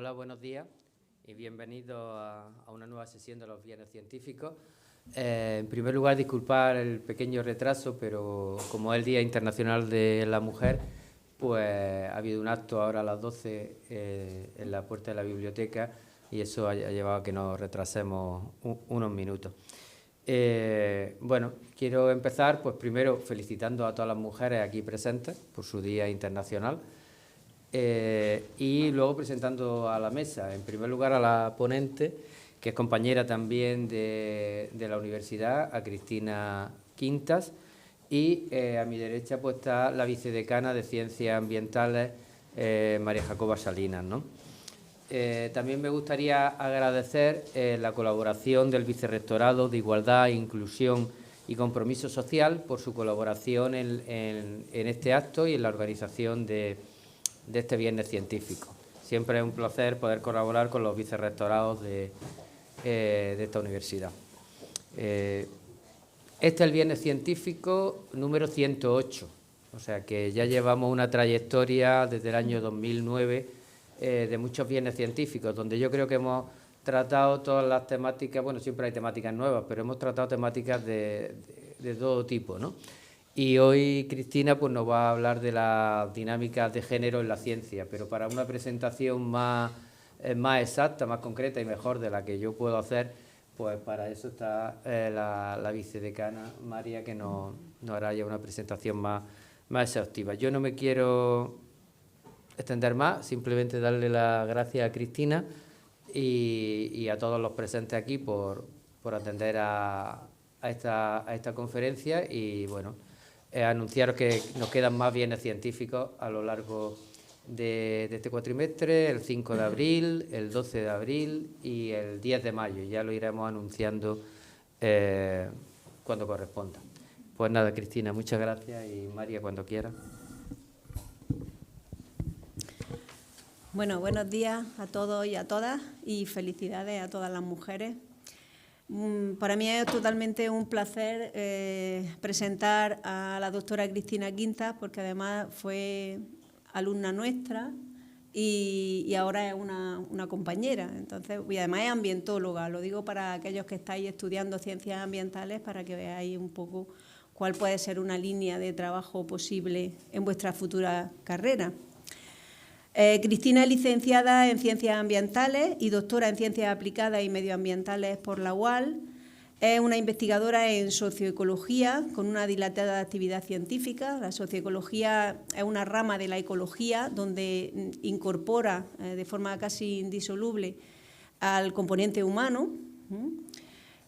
Hola, buenos días y bienvenidos a una nueva sesión de los Viernes Científicos. En primer lugar, disculpar el pequeño retraso, pero como es el Día Internacional de la Mujer, pues ha habido un acto ahora a las 12 en la puerta de la biblioteca y eso ha llevado a que nos retrasemos unos minutos. Bueno, quiero empezar pues primero felicitando a todas las mujeres aquí presentes por su Día Internacional. Y luego presentando a la mesa, en primer lugar a la ponente, que es compañera también de la universidad, a Cristina Quintas, y a mi derecha pues está la vicedecana de Ciencias Ambientales, María Jacoba Salinas, ¿no? También me gustaría agradecer la colaboración del Vicerrectorado de Igualdad, Inclusión y Compromiso Social por su colaboración en este acto y en la organización de este Viernes Científico. Siempre es un placer poder colaborar con los vicerrectorados de esta universidad. Este es el Viernes Científico número 108, o sea que ya llevamos una trayectoria desde el año 2009 de muchos Viernes Científicos, donde yo creo que hemos tratado todas las temáticas, bueno, siempre hay temáticas nuevas, pero hemos tratado temáticas de todo tipo, ¿no? Y hoy Cristina pues, nos va a hablar de las dinámicas de género en la ciencia, pero para una presentación más exacta, más concreta y mejor de la que yo puedo hacer, pues para eso está la vicedecana María, que nos hará ya una presentación más exhaustiva. Yo no me quiero extender más, simplemente darle las gracias a Cristina y a todos los presentes aquí por atender a esta conferencia y bueno, anunciaros que nos quedan más Viernes Científicos a lo largo de este cuatrimestre, el 5 de abril, el 12 de abril y el 10 de mayo. Ya lo iremos anunciando cuando corresponda. Pues nada, Cristina, muchas gracias y María, cuando quiera. Bueno, buenos días a todos y a todas y felicidades a todas las mujeres. Para mí es totalmente un placer presentar a la doctora Cristina Quintas, porque además fue alumna nuestra y ahora es una compañera. Entonces, y además es ambientóloga, lo digo para aquellos que estáis estudiando ciencias ambientales para que veáis un poco cuál puede ser una línea de trabajo posible en vuestra futura carrera. Cristina es licenciada en Ciencias Ambientales y doctora en Ciencias Aplicadas y Medioambientales por la UAL. Es una investigadora en socioecología con una dilatada actividad científica. La socioecología es una rama de la ecología donde incorpora de forma casi indisoluble al componente humano.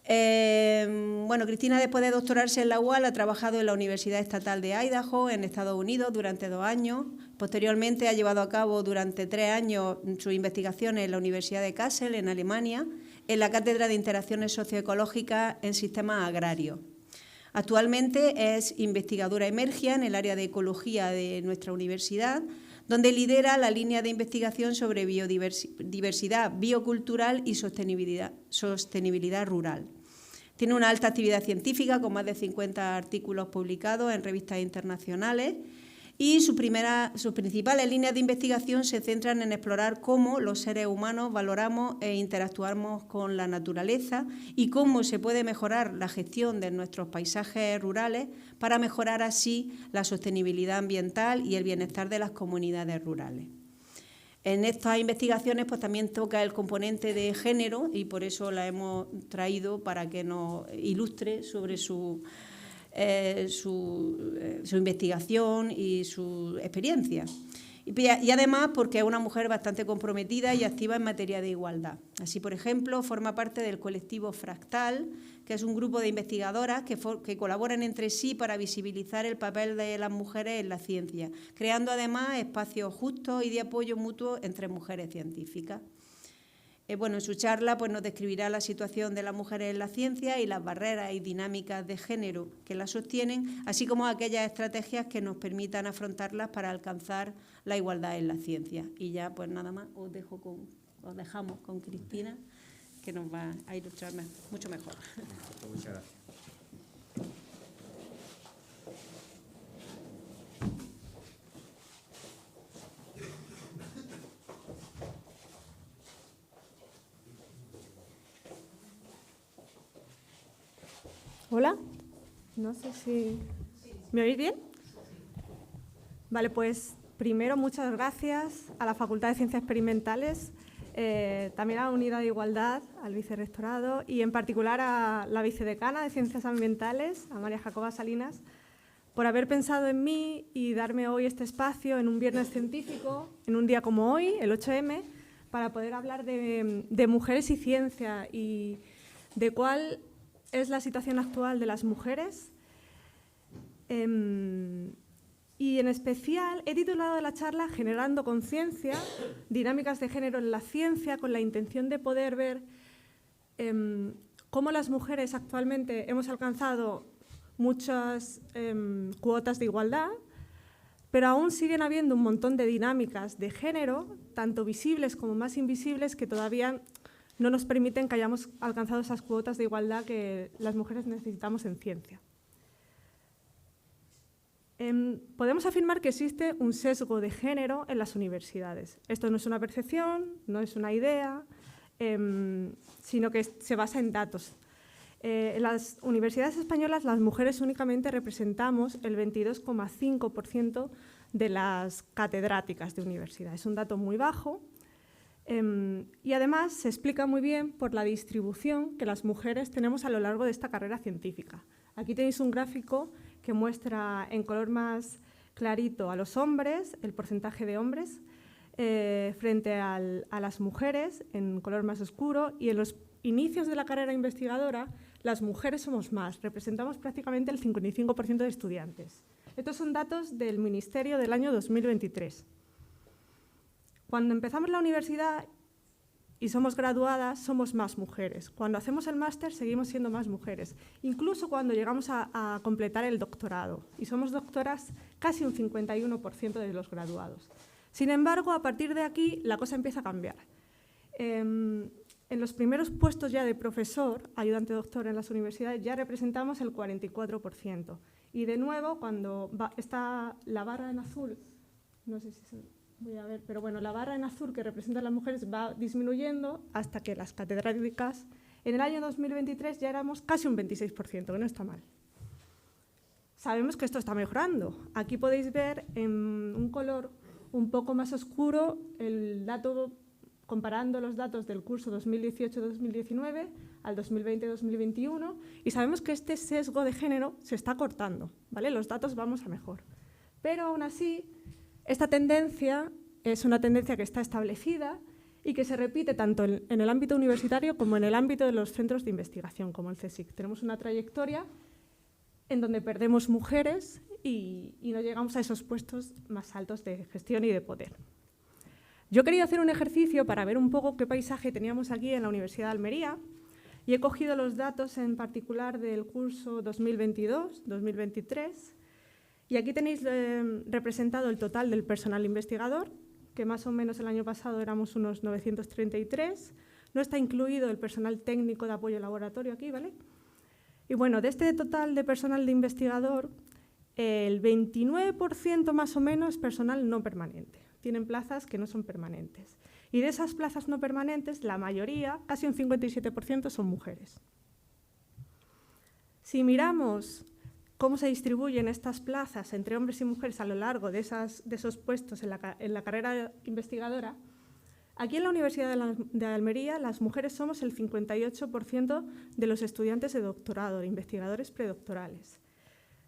Bueno, Cristina, después de doctorarse en la UAL, ha trabajado en la Universidad Estatal de Idaho, en Estados Unidos, durante 2 años. Posteriormente ha llevado a cabo durante 3 años sus investigaciones en la Universidad de Kassel, en Alemania, en la Cátedra de Interacciones Socioecológicas en Sistemas Agrarios. Actualmente es investigadora emergia en el área de ecología de nuestra universidad, donde lidera la línea de investigación sobre biodiversidad biocultural y sostenibilidad rural. Tiene una alta actividad científica con más de 50 artículos publicados en revistas internacionales y sus principales líneas de investigación se centran en explorar cómo los seres humanos valoramos e interactuamos con la naturaleza y cómo se puede mejorar la gestión de nuestros paisajes rurales para mejorar así la sostenibilidad ambiental y el bienestar de las comunidades rurales. En estas investigaciones pues, también toca el componente de género y por eso la hemos traído para que nos ilustre sobre su investigación y su experiencia. Y además porque es una mujer bastante comprometida y activa en materia de igualdad. Así, por ejemplo, forma parte del colectivo Fractal, que es un grupo de investigadoras que colaboran entre sí para visibilizar el papel de las mujeres en la ciencia, creando además espacios justos y de apoyo mutuo entre mujeres científicas. Bueno, en su charla pues, nos describirá la situación de las mujeres en la ciencia y las barreras y dinámicas de género que las sostienen, así como aquellas estrategias que nos permitan afrontarlas para alcanzar la igualdad en la ciencia. Y ya, pues nada más, os dejamos con Cristina, que nos va a ilustrar mucho mejor. Muchas gracias. Hola, no sé si... ¿Me oís bien? Vale, pues primero muchas gracias a la Facultad de Ciencias Experimentales, también a la Unidad de Igualdad, al vicerrectorado y en particular a la vicedecana de Ciencias Ambientales, a María Jacoba Salinas, por haber pensado en mí y darme hoy este espacio en un viernes científico, en un día como hoy, el 8M, para poder hablar de mujeres y ciencia y de cuál es la situación actual de las mujeres. Y en especial he titulado la charla Generando conciencia, dinámicas de género en la ciencia, con la intención de poder ver cómo las mujeres actualmente hemos alcanzado muchas cuotas de igualdad, pero aún siguen habiendo un montón de dinámicas de género, tanto visibles como más invisibles, que todavía no nos permiten que hayamos alcanzado esas cuotas de igualdad que las mujeres necesitamos en ciencia. Podemos afirmar que existe un sesgo de género en las universidades. Esto no es una percepción, no es una idea, sino que se basa en datos. En las universidades españolas las mujeres únicamente representamos el 22,5% de las catedráticas de universidad. Es un dato muy bajo. Y además se explica muy bien por la distribución que las mujeres tenemos a lo largo de esta carrera científica. Aquí tenéis un gráfico que muestra en color más clarito a los hombres, el porcentaje de hombres, frente a las mujeres en color más oscuro, y en los inicios de la carrera investigadora las mujeres somos más, representamos prácticamente el 55% de estudiantes. Estos son datos del Ministerio del año 2023. Cuando empezamos la universidad y somos graduadas, somos más mujeres. Cuando hacemos el máster, seguimos siendo más mujeres. Incluso cuando llegamos a completar el doctorado. Y somos doctoras casi un 51% de los graduados. Sin embargo, a partir de aquí, la cosa empieza a cambiar. En los primeros puestos ya de profesor, ayudante doctor en las universidades, ya representamos el 44%. Y de nuevo, cuando está la barra en azul, no sé si voy a ver, pero bueno, la barra en azul que representa a las mujeres va disminuyendo hasta que las catedráticas, en el año 2023 ya éramos casi un 26%, que no está mal. Sabemos que esto está mejorando. Aquí podéis ver en un color un poco más oscuro el dato, comparando los datos del curso 2018-2019 al 2020-2021, y sabemos que este sesgo de género se está cortando, ¿vale? Los datos vamos a mejor. Pero aún así, esta tendencia es una tendencia que está establecida y que se repite tanto en el ámbito universitario como en el ámbito de los centros de investigación, como el CSIC. Tenemos una trayectoria en donde perdemos mujeres y no llegamos a esos puestos más altos de gestión y de poder. Yo he querido hacer un ejercicio para ver un poco qué paisaje teníamos aquí en la Universidad de Almería y he cogido los datos en particular del curso 2022-2023. Y aquí tenéis representado el total del personal investigador, que más o menos el año pasado éramos unos 933. No está incluido el personal técnico de apoyo laboratorio aquí, ¿vale? Y bueno, de este total de personal de investigador, el 29% más o menos es personal no permanente. Tienen plazas que no son permanentes. Y de esas plazas no permanentes, la mayoría, casi un 57%, son mujeres. Si miramos cómo se distribuyen estas plazas entre hombres y mujeres a lo largo de esos puestos en la carrera investigadora, aquí en la Universidad de Almería las mujeres somos el 58% de los estudiantes de doctorado, de investigadores predoctorales.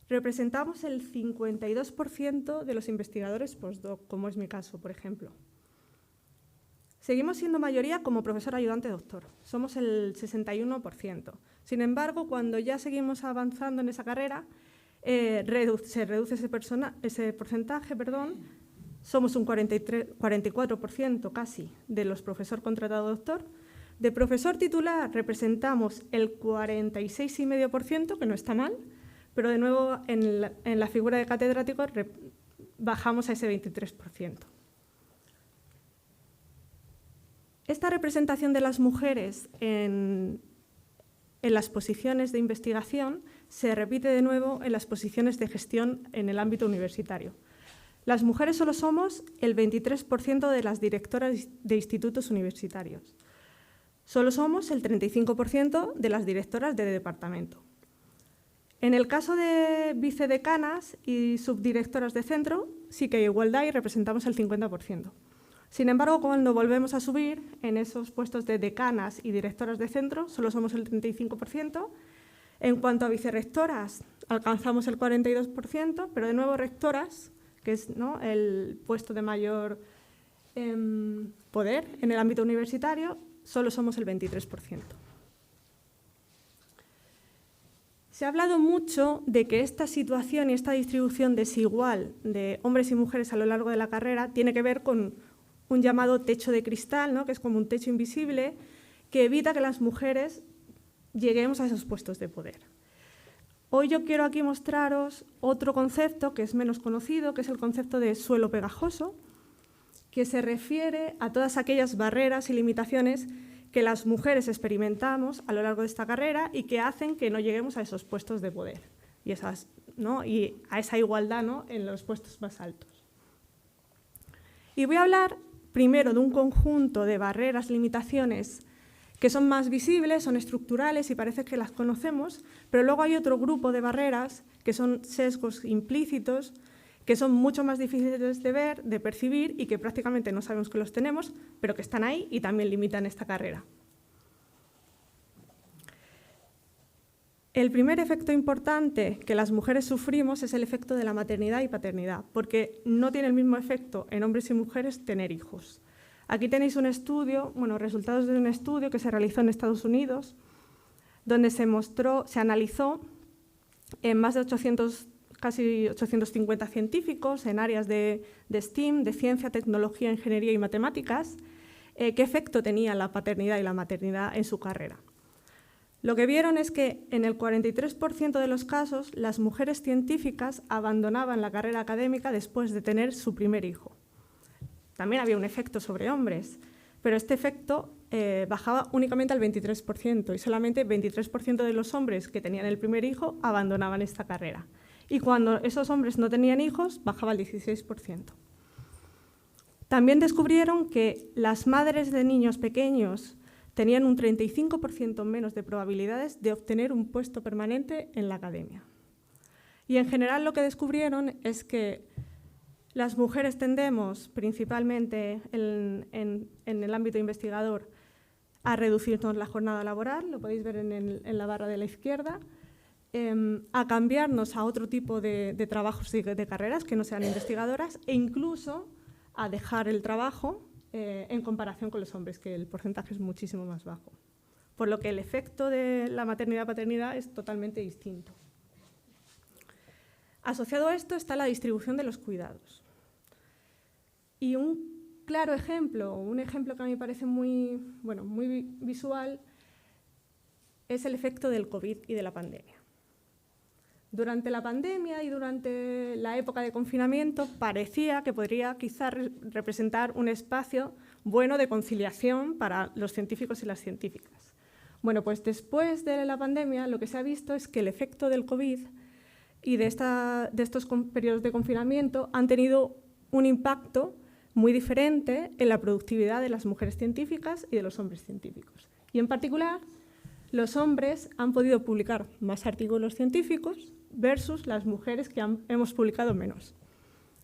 Representamos el 52% de los investigadores postdoc, como es mi caso, por ejemplo. Seguimos siendo mayoría como profesor ayudante doctor, somos el 61%. Sin embargo, cuando ya seguimos avanzando en esa carrera, se reduce ese porcentaje, somos un 44% casi de los profesor contratado doctor. De profesor titular representamos el 46,5%, que no está mal, pero de nuevo en la figura de catedrático bajamos a ese 23%. Esta representación de las mujeres en las posiciones de investigación se repite de nuevo en las posiciones de gestión en el ámbito universitario. Las mujeres solo somos el 23% de las directoras de institutos universitarios. Solo somos el 35% de las directoras de departamento. En el caso de vicedecanas y subdirectoras de centro, sí que hay igualdad y representamos el 50%. Sin embargo, cuando volvemos a subir en esos puestos de decanas y directoras de centro, solo somos el 35%. En cuanto a vicerrectoras, alcanzamos el 42%, pero de nuevo rectoras, que es, ¿no?, el puesto de mayor poder en el ámbito universitario, solo somos el 23%. Se ha hablado mucho de que esta situación y esta distribución desigual de hombres y mujeres a lo largo de la carrera tiene que ver con un llamado techo de cristal, ¿no?, que es como un techo invisible que evita que las mujeres lleguemos a esos puestos de poder. Hoy yo quiero aquí mostraros otro concepto que es menos conocido, que es el concepto de suelo pegajoso, que se refiere a todas aquellas barreras y limitaciones que las mujeres experimentamos a lo largo de esta carrera y que hacen que no lleguemos a esos puestos de poder y, y a esa igualdad, ¿no?, en los puestos más altos. Y voy a hablar primero de un conjunto de barreras, limitaciones que son más visibles, son estructurales y parece que las conocemos, pero luego hay otro grupo de barreras que son sesgos implícitos, que son mucho más difíciles de ver, de percibir y que prácticamente no sabemos que los tenemos, pero que están ahí y también limitan esta carrera. El primer efecto importante que las mujeres sufrimos es el efecto de la maternidad y paternidad, porque no tiene el mismo efecto en hombres y mujeres tener hijos. Aquí tenéis un estudio, resultados de un estudio que se realizó en Estados Unidos, donde se analizó en más de casi 850 científicos en áreas de STEAM, de ciencia, tecnología, ingeniería y matemáticas, qué efecto tenía la paternidad y la maternidad en su carrera. Lo que vieron es que en el 43% de los casos las mujeres científicas abandonaban la carrera académica después de tener su primer hijo. También había un efecto sobre hombres, pero este efecto bajaba únicamente al 23% y solamente 23% de los hombres que tenían el primer hijo abandonaban esta carrera. Y cuando esos hombres no tenían hijos, bajaba al 16%. También descubrieron que las madres de niños pequeños tenían un 35% menos de probabilidades de obtener un puesto permanente en la academia. Y en general lo que descubrieron es que las mujeres tendemos, principalmente en el ámbito investigador, a reducirnos la jornada laboral, lo podéis ver en la barra de la izquierda, a cambiarnos a otro tipo de trabajos y de carreras que no sean investigadoras e incluso a dejar el trabajo en comparación con los hombres, que el porcentaje es muchísimo más bajo. Por lo que el efecto de la maternidad-paternidad es totalmente distinto. Asociado a esto está la distribución de los cuidados. Y un claro ejemplo, un ejemplo que a mí me parece muy visual, es el efecto del COVID y de la pandemia. Durante la pandemia y durante la época de confinamiento parecía que podría quizá representar un espacio bueno de conciliación para los científicos y las científicas. Bueno, pues después de la pandemia lo que se ha visto es que el efecto del COVID y de estos periodos de confinamiento han tenido un impacto muy diferente en la productividad de las mujeres científicas y de los hombres científicos. Y en particular, los hombres han podido publicar más artículos científicos versus las mujeres que hemos publicado menos.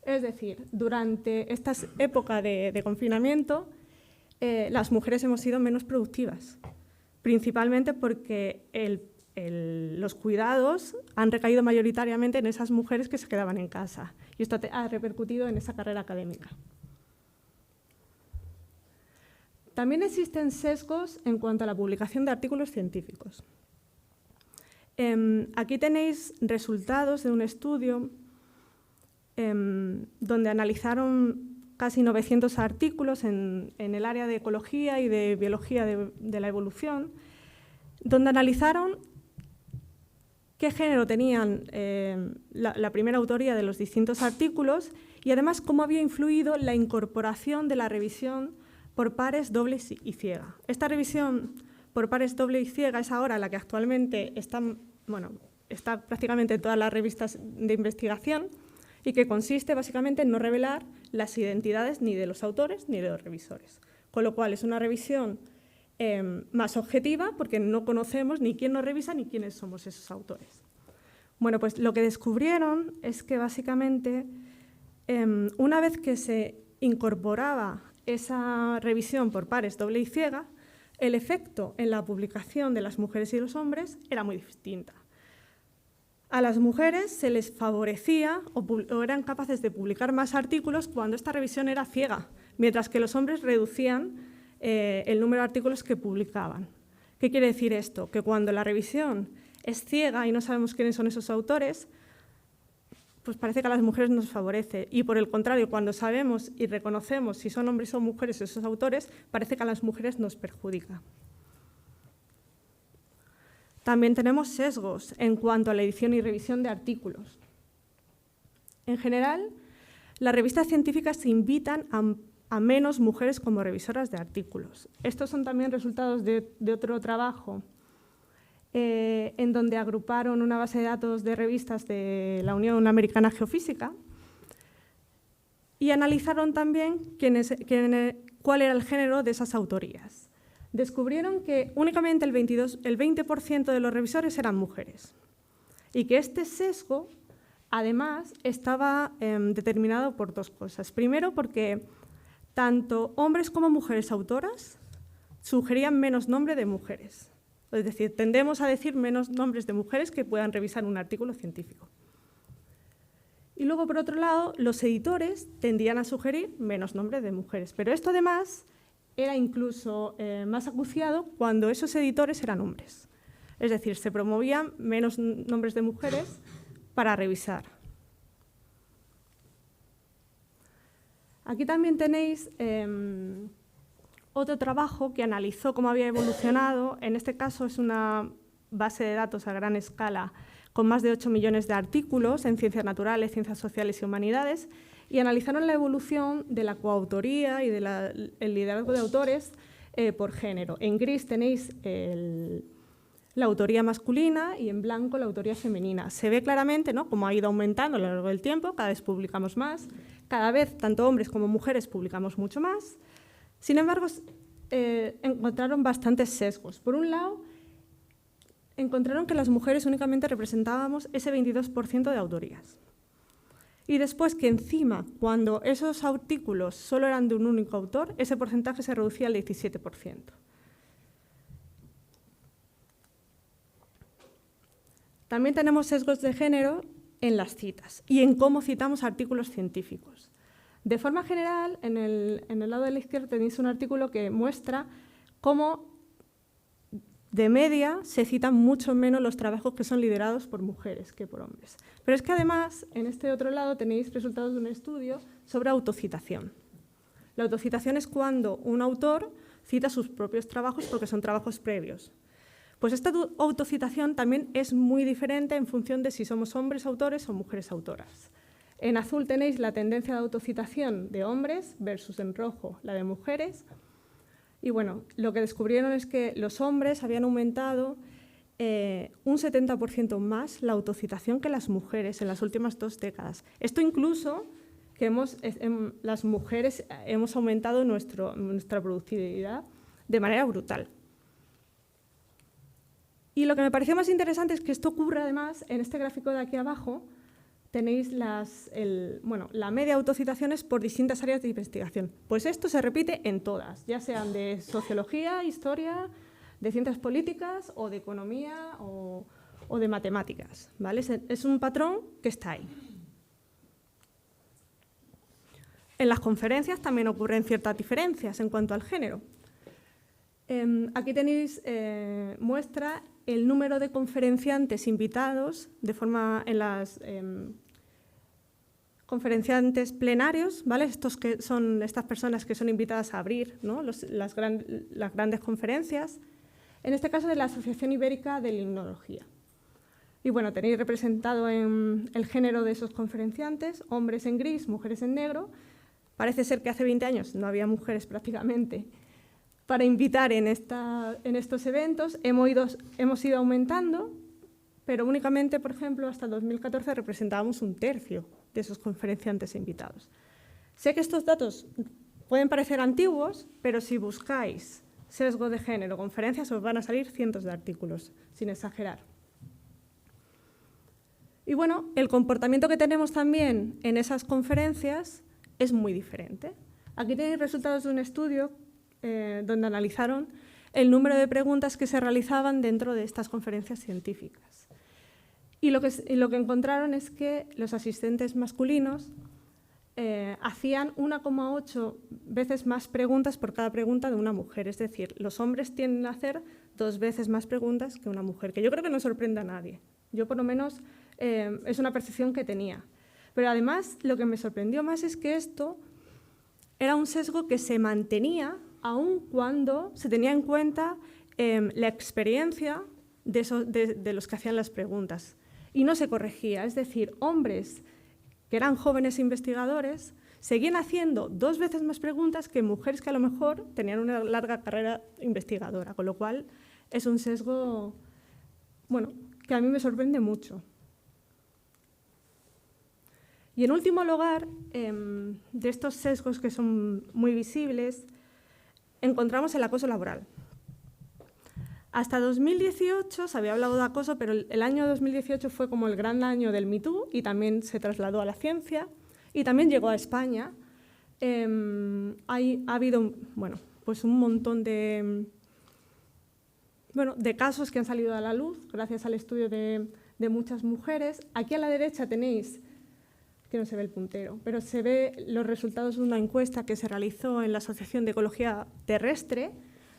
Es decir, durante esta época de confinamiento, las mujeres hemos sido menos productivas, principalmente porque los cuidados han recaído mayoritariamente en esas mujeres que se quedaban en casa y esto ha repercutido en esa carrera académica. También existen sesgos en cuanto a la publicación de artículos científicos. Aquí tenéis resultados de un estudio donde analizaron casi 900 artículos en el área de ecología y de biología de la evolución, donde analizaron qué género tenían la primera autoría de los distintos artículos y además cómo había influido la incorporación de la revisión por pares dobles y ciega. Esta revisión por pares doble y ciega es ahora la que actualmente está prácticamente en todas las revistas de investigación y que consiste básicamente en no revelar las identidades ni de los autores ni de los revisores. Con lo cual es una revisión más objetiva porque no conocemos ni quién nos revisa ni quiénes somos esos autores. Bueno, pues lo que descubrieron es que básicamente una vez que se incorporaba esa revisión por pares doble y ciega, el efecto en la publicación de las mujeres y los hombres era muy distinta. A las mujeres se les favorecía o eran capaces de publicar más artículos cuando esta revisión era ciega, mientras que los hombres reducían el número de artículos que publicaban. ¿Qué quiere decir esto? Que cuando la revisión es ciega y no sabemos quiénes son esos autores, pues parece que a las mujeres nos favorece. Y por el contrario, cuando sabemos y reconocemos si son hombres o mujeres esos autores, parece que a las mujeres nos perjudica. También tenemos sesgos en cuanto a la edición y revisión de artículos. En general, las revistas científicas invitan a menos mujeres como revisoras de artículos. Estos son también resultados de otro trabajo en donde agruparon una base de datos de revistas de la Unión Americana Geofísica y analizaron también cuál era el género de esas autorías. Descubrieron que únicamente el 20% de los revisores eran mujeres y que este sesgo, además, estaba determinado por dos cosas. Primero, porque tanto hombres como mujeres autoras sugerían menos nombre de mujeres. Es decir, tendemos a decir menos nombres de mujeres que puedan revisar un artículo científico. Y luego, por otro lado, los editores tendían a sugerir menos nombres de mujeres. Pero esto, además, era incluso más acuciado cuando esos editores eran hombres. Es decir, se promovían menos nombres de mujeres para revisar. Aquí también tenéis otro trabajo que analizó cómo había evolucionado. En este caso es una base de datos a gran escala con más de 8 millones de artículos en ciencias naturales, ciencias sociales y humanidades, y analizaron la evolución de la coautoría y del liderazgo de autores por género. En gris tenéis la autoría masculina y en blanco la autoría femenina. Se ve claramente, ¿no?, cómo ha ido aumentando a lo largo del tiempo, cada vez publicamos más, cada vez tanto hombres como mujeres publicamos mucho más. Sin embargo, encontraron bastantes sesgos. Por un lado, encontraron que las mujeres únicamente representábamos ese 22% de autorías. Y después que encima, cuando esos artículos solo eran de un único autor, ese porcentaje se reducía al 17%. También tenemos sesgos de género en las citas y en cómo citamos artículos científicos. De forma general, en el lado de la izquierda tenéis un artículo que muestra cómo de media se citan mucho menos los trabajos que son liderados por mujeres que por hombres. Pero es que además, en este otro lado tenéis resultados de un estudio sobre autocitación. La autocitación es cuando un autor cita sus propios trabajos porque son trabajos previos. Pues esta autocitación también es muy diferente en función de si somos hombres autores o mujeres autoras. En azul tenéis la tendencia de autocitación de hombres versus en rojo la de mujeres. Y bueno, lo que descubrieron es que los hombres habían aumentado un 70% más la autocitación que las mujeres en las últimas 2 décadas. Esto incluso que las mujeres hemos aumentado nuestra productividad de manera brutal. Y lo que me pareció más interesante es que esto ocurre además en este gráfico de aquí abajo. Tenéis la media de autocitaciones por distintas áreas de investigación. Pues esto se repite en todas, ya sean de sociología, historia, de ciencias políticas o de economía o de matemáticas, ¿vale? Es un patrón que está ahí. En las conferencias también ocurren ciertas diferencias en cuanto al género. Aquí tenéis muestra el número de conferenciantes invitados en las conferenciantes plenarios, ¿vale? Estos que son estas personas que son invitadas a abrir, ¿no?, las grandes conferencias, en este caso de la Asociación Ibérica de Limnología. Y bueno, tenéis representado en el género de esos conferenciantes, hombres en gris, mujeres en negro. Parece ser que hace 20 años no había mujeres prácticamente para invitar en estos eventos. Hemos ido aumentando, pero únicamente, por ejemplo, hasta el 2014 representábamos 1/3 de esos conferenciantes invitados. Sé que estos datos pueden parecer antiguos, pero si buscáis sesgo de género, conferencias, os van a salir cientos de artículos, sin exagerar. Y bueno, el comportamiento que tenemos también en esas conferencias es muy diferente. Aquí tenéis resultados de un estudio donde analizaron el número de preguntas que se realizaban dentro de estas conferencias científicas. Y lo que encontraron es que los asistentes masculinos hacían 1,8 veces más preguntas por cada pregunta de una mujer. Es decir, los hombres tienden a hacer 2 veces más preguntas que una mujer, que yo creo que no sorprende a nadie. Yo, por lo menos, es una percepción que tenía. Pero además, lo que me sorprendió más es que esto era un sesgo que se mantenía aun cuando se tenía en cuenta la experiencia de los que hacían las preguntas. Y no se corregía. Es decir, hombres que eran jóvenes investigadores seguían haciendo 2 veces más preguntas que mujeres que a lo mejor tenían una larga carrera investigadora, con lo cual es un sesgo, bueno, que a mí me sorprende mucho. Y en último lugar, de estos sesgos que son muy visibles, encontramos el acoso laboral. Hasta 2018 se había hablado de acoso, pero el año 2018 fue como el gran año del Me Too y también se trasladó a la ciencia y también llegó a España. Ha habido pues un montón de casos que han salido a la luz gracias al estudio de muchas mujeres. Aquí a la derecha tenéis, que no se ve el puntero, pero se ve los resultados de una encuesta que se realizó en la Asociación de Ecología Terrestre,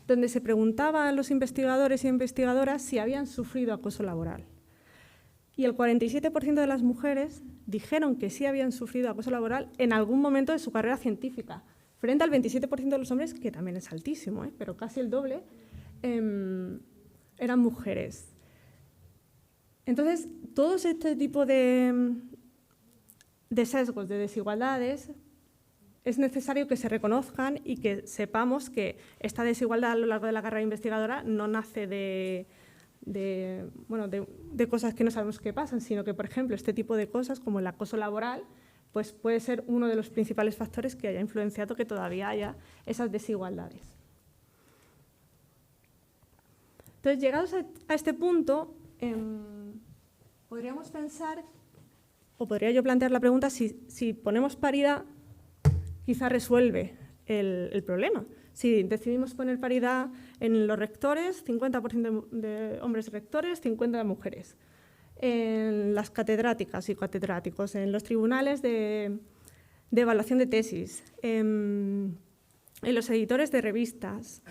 donde se preguntaba a los investigadores y investigadoras si habían sufrido acoso laboral. Y el 47% de las mujeres dijeron que sí habían sufrido acoso laboral en algún momento de su carrera científica, frente al 27% de los hombres, que también es altísimo, pero casi el doble, eran mujeres. Entonces, todo este tipo de sesgos, de desigualdades, es necesario que se reconozcan y que sepamos que esta desigualdad a lo largo de la carrera investigadora no nace de cosas que no sabemos qué pasan, sino que, por ejemplo, este tipo de cosas, como el acoso laboral, pues puede ser uno de los principales factores que haya influenciado que todavía haya esas desigualdades. Entonces, llegados a este punto, podríamos pensar, o podría yo plantear la pregunta, si ponemos paridad, quizá resuelve el problema. Si decidimos poner paridad en los rectores, 50% de hombres rectores, 50% de mujeres. En las catedráticas y catedráticos, en los tribunales de evaluación de tesis, en los editores de revistas,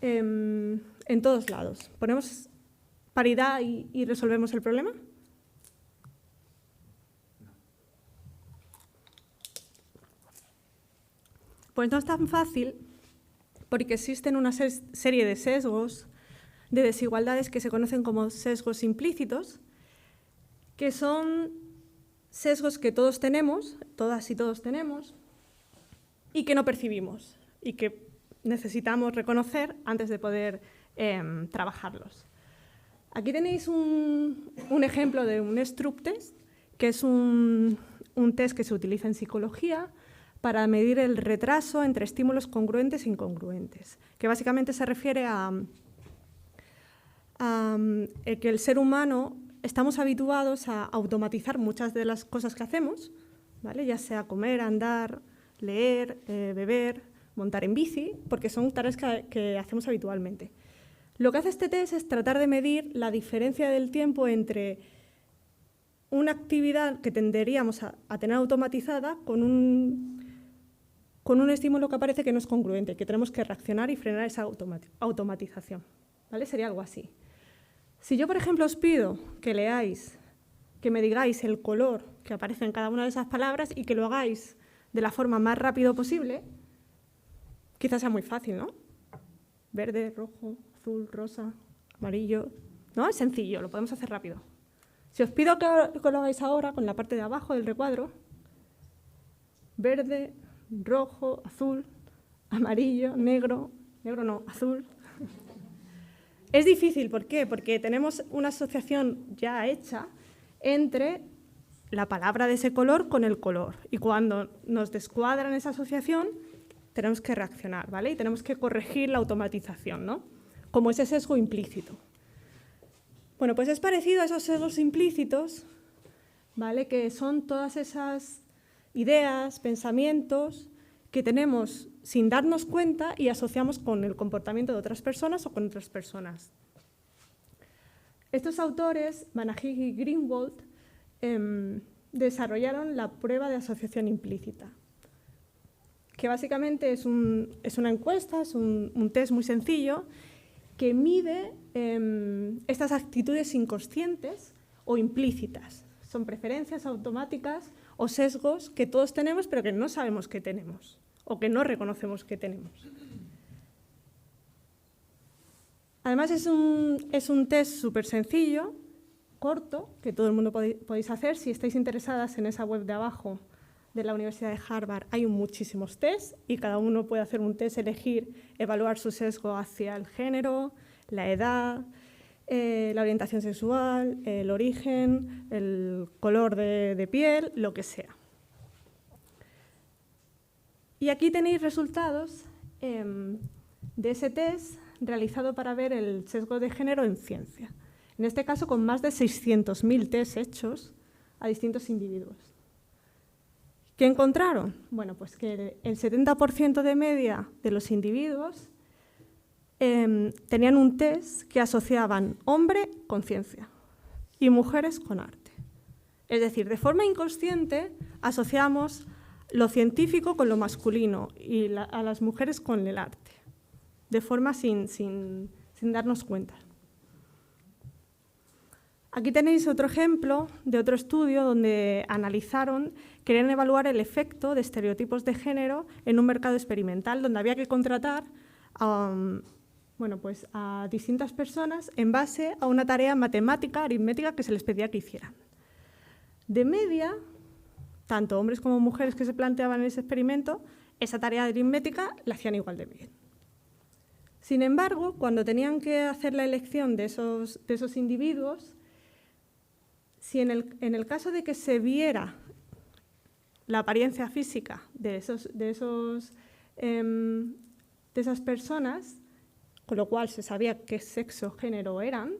en todos lados. ¿Ponemos paridad y resolvemos el problema? Pues no es tan fácil, porque existen una serie de sesgos, de desigualdades que se conocen como sesgos implícitos, que son sesgos que todos tenemos, todas y todos tenemos, y que no percibimos, y que necesitamos reconocer antes de poder trabajarlos. Aquí tenéis un ejemplo de un Stroop test, que es un test que se utiliza en psicología para medir el retraso entre estímulos congruentes e incongruentes, que básicamente se refiere a que el ser humano estamos habituados a automatizar muchas de las cosas que hacemos, ¿vale? Ya sea comer, andar, leer, beber, montar en bici, porque son tareas que hacemos habitualmente. Lo que hace este test es tratar de medir la diferencia del tiempo entre una actividad que tenderíamos a tener automatizada con un estímulo que aparece que no es congruente, que tenemos que reaccionar y frenar esa automatización, ¿vale? Sería algo así. Si yo, por ejemplo, os pido que leáis, que me digáis el color que aparece en cada una de esas palabras y que lo hagáis de la forma más rápido posible, quizás sea muy fácil, ¿no? Verde, rojo, azul, rosa, amarillo, ¿no? Es sencillo, lo podemos hacer rápido. Si os pido que lo hagáis ahora con la parte de abajo del recuadro, verde, rojo, azul, amarillo, negro no, azul. Es difícil, ¿por qué? Porque tenemos una asociación ya hecha entre la palabra de ese color con el color. Y cuando nos descuadran esa asociación, tenemos que reaccionar, ¿vale? Y tenemos que corregir la automatización, ¿no? Como ese sesgo implícito. Bueno, pues es parecido a esos sesgos implícitos ¿vale? Que son todas esas ideas, pensamientos que tenemos sin darnos cuenta y asociamos con el comportamiento de otras personas o con otras personas. Estos autores, Banachik y Greenwald, desarrollaron la prueba de asociación implícita, que básicamente es una encuesta, es un test muy sencillo que mide estas actitudes inconscientes o implícitas. Son preferencias automáticas o sesgos que todos tenemos pero que no sabemos que tenemos o que no reconocemos que tenemos. Además es un test súper sencillo, corto, que todo el mundo podéis hacer. Si estáis interesadas, en esa web de abajo de la Universidad de Harvard hay muchísimos tests y cada uno puede hacer un test, elegir, evaluar su sesgo hacia el género, la edad, la orientación sexual, el origen, el color de piel, lo que sea. Y aquí tenéis resultados de ese test realizado para ver el sesgo de género en ciencia. En este caso, con más de 600.000 tests hechos a distintos individuos. ¿Qué encontraron? Bueno, pues que el 70% de media de los individuos tenían un test que asociaban hombre con ciencia y mujeres con arte. Es decir, de forma inconsciente asociamos lo científico con lo masculino y a las mujeres con el arte, de forma sin darnos cuenta. Aquí tenéis otro ejemplo de otro estudio donde querían evaluar el efecto de estereotipos de género en un mercado experimental, donde había que contratar a distintas personas en base a una tarea matemática, aritmética, que se les pedía que hicieran. De media, tanto hombres como mujeres que se planteaban en ese experimento, esa tarea aritmética la hacían igual de bien. Sin embargo, cuando tenían que hacer la elección de esos individuos, si en el caso de que se viera la apariencia física de esas personas, con lo cual se sabía qué sexo o género eran,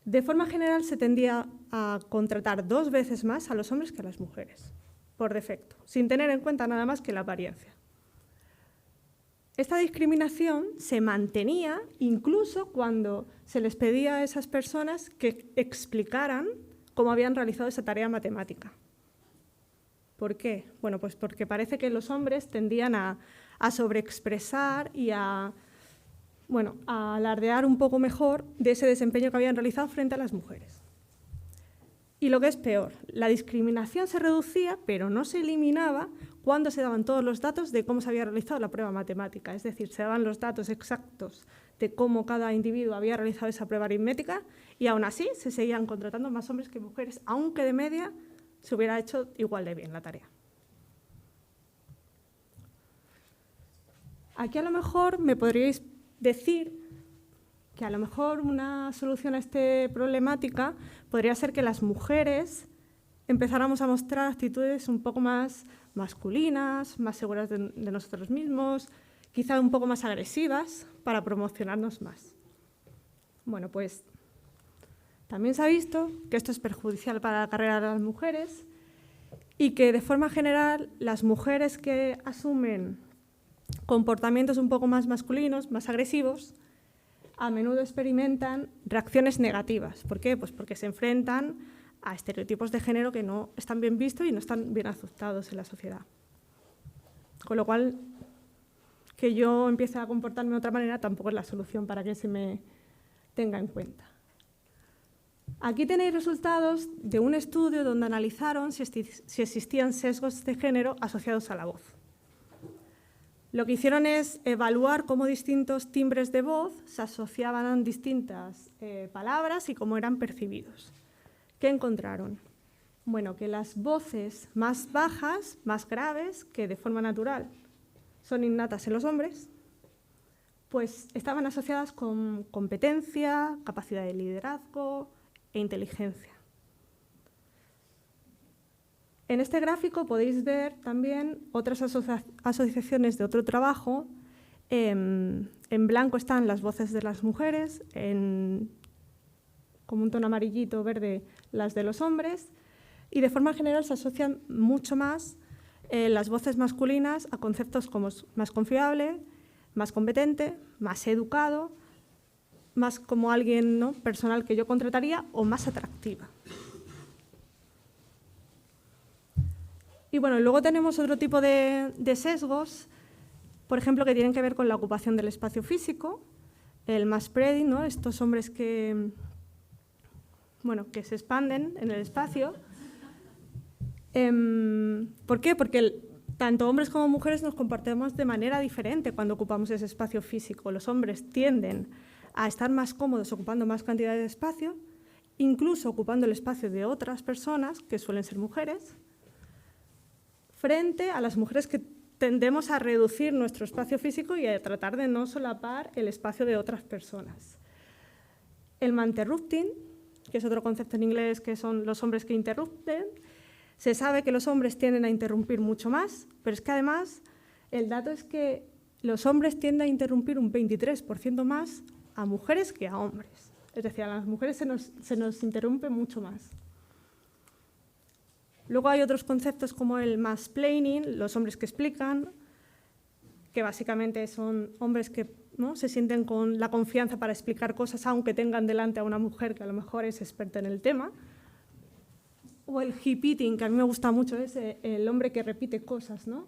de forma general se tendía a contratar 2 veces más a los hombres que a las mujeres, por defecto, sin tener en cuenta nada más que la apariencia. Esta discriminación se mantenía incluso cuando se les pedía a esas personas que explicaran cómo habían realizado esa tarea matemática. ¿Por qué? Bueno, pues porque parece que los hombres tendían a sobreexpresar y a alardear un poco mejor de ese desempeño que habían realizado frente a las mujeres. Y lo que es peor, la discriminación se reducía, pero no se eliminaba cuando se daban todos los datos de cómo se había realizado la prueba matemática. Es decir, se daban los datos exactos de cómo cada individuo había realizado esa prueba aritmética y aún así se seguían contratando más hombres que mujeres, aunque de media se hubiera hecho igual de bien la tarea. Aquí a lo mejor me podríais decir que a lo mejor una solución a esta problemática podría ser que las mujeres empezáramos a mostrar actitudes un poco más masculinas, más seguras de nosotros mismos, quizá un poco más agresivas para promocionarnos más. Bueno, pues también se ha visto que esto es perjudicial para la carrera de las mujeres y que de forma general las mujeres que asumen comportamientos un poco más masculinos, más agresivos, a menudo experimentan reacciones negativas. ¿Por qué? Pues porque se enfrentan a estereotipos de género que no están bien vistos y no están bien aceptados en la sociedad. Con lo cual, que yo empiece a comportarme de otra manera tampoco es la solución para que se me tenga en cuenta. Aquí tenéis resultados de un estudio donde analizaron si existían sesgos de género asociados a la voz. Lo que hicieron es evaluar cómo distintos timbres de voz se asociaban a distintas palabras y cómo eran percibidos. ¿Qué encontraron? Bueno, que las voces más bajas, más graves, que de forma natural son innatas en los hombres, pues estaban asociadas con competencia, capacidad de liderazgo e inteligencia. En este gráfico podéis ver también otras asociaciones de otro trabajo. En blanco están las voces de las mujeres, en como un tono amarillito verde las de los hombres, y de forma general se asocian mucho más las voces masculinas a conceptos como más confiable, más competente, más educado, más como alguien, ¿no?, personal que yo contrataría, o más atractiva. Y bueno, luego tenemos otro tipo de sesgos, por ejemplo, que tienen que ver con la ocupación del espacio físico, el manspreading, ¿no?, estos hombres que se expanden en el espacio. ¿Por qué? Porque tanto hombres como mujeres nos comportamos de manera diferente cuando ocupamos ese espacio físico. Los hombres tienden a estar más cómodos ocupando más cantidad de espacio, incluso ocupando el espacio de otras personas, que suelen ser mujeres, frente a las mujeres que tendemos a reducir nuestro espacio físico y a tratar de no solapar el espacio de otras personas. El maninterrupting, que es otro concepto en inglés, que son los hombres que interrumpen. Se sabe que los hombres tienden a interrumpir mucho más, pero es que además el dato es que los hombres tienden a interrumpir un 23% más a mujeres que a hombres. Es decir, a las mujeres se nos interrumpe mucho más. Luego hay otros conceptos como el mansplaining, los hombres que explican, que básicamente son hombres que, ¿no?, se sienten con la confianza para explicar cosas aunque tengan delante a una mujer que a lo mejor es experta en el tema. O el repeating, que a mí me gusta mucho, es el hombre que repite cosas, ¿no?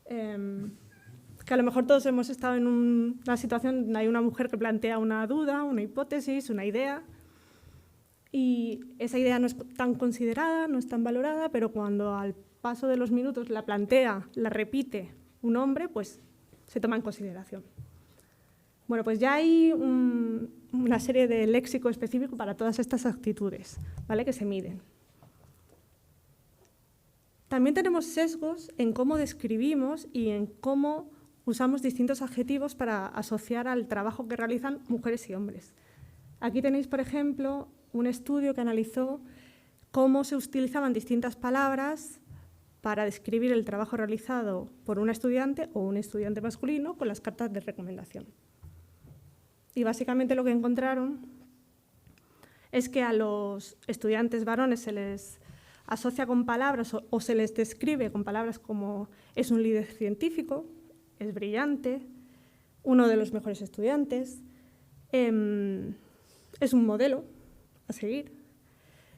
Que a lo mejor todos hemos estado en una situación donde hay una mujer que plantea una duda, una hipótesis, una idea, y esa idea no es tan considerada, no es tan valorada, pero cuando al paso de los minutos la plantea, la repite un hombre, pues se toma en consideración. Bueno, pues ya hay una serie de léxico específico para todas estas actitudes, ¿vale?, que se miden. También tenemos sesgos en cómo describimos y en cómo usamos distintos adjetivos para asociar al trabajo que realizan mujeres y hombres. Aquí tenéis, por ejemplo, un estudio que analizó cómo se utilizaban distintas palabras para describir el trabajo realizado por una estudiante o un estudiante masculino con las cartas de recomendación. Y básicamente lo que encontraron es que a los estudiantes varones se les asocia con palabras o se les describe con palabras como es un líder científico, es brillante, uno de los mejores estudiantes, es un modelo a seguir.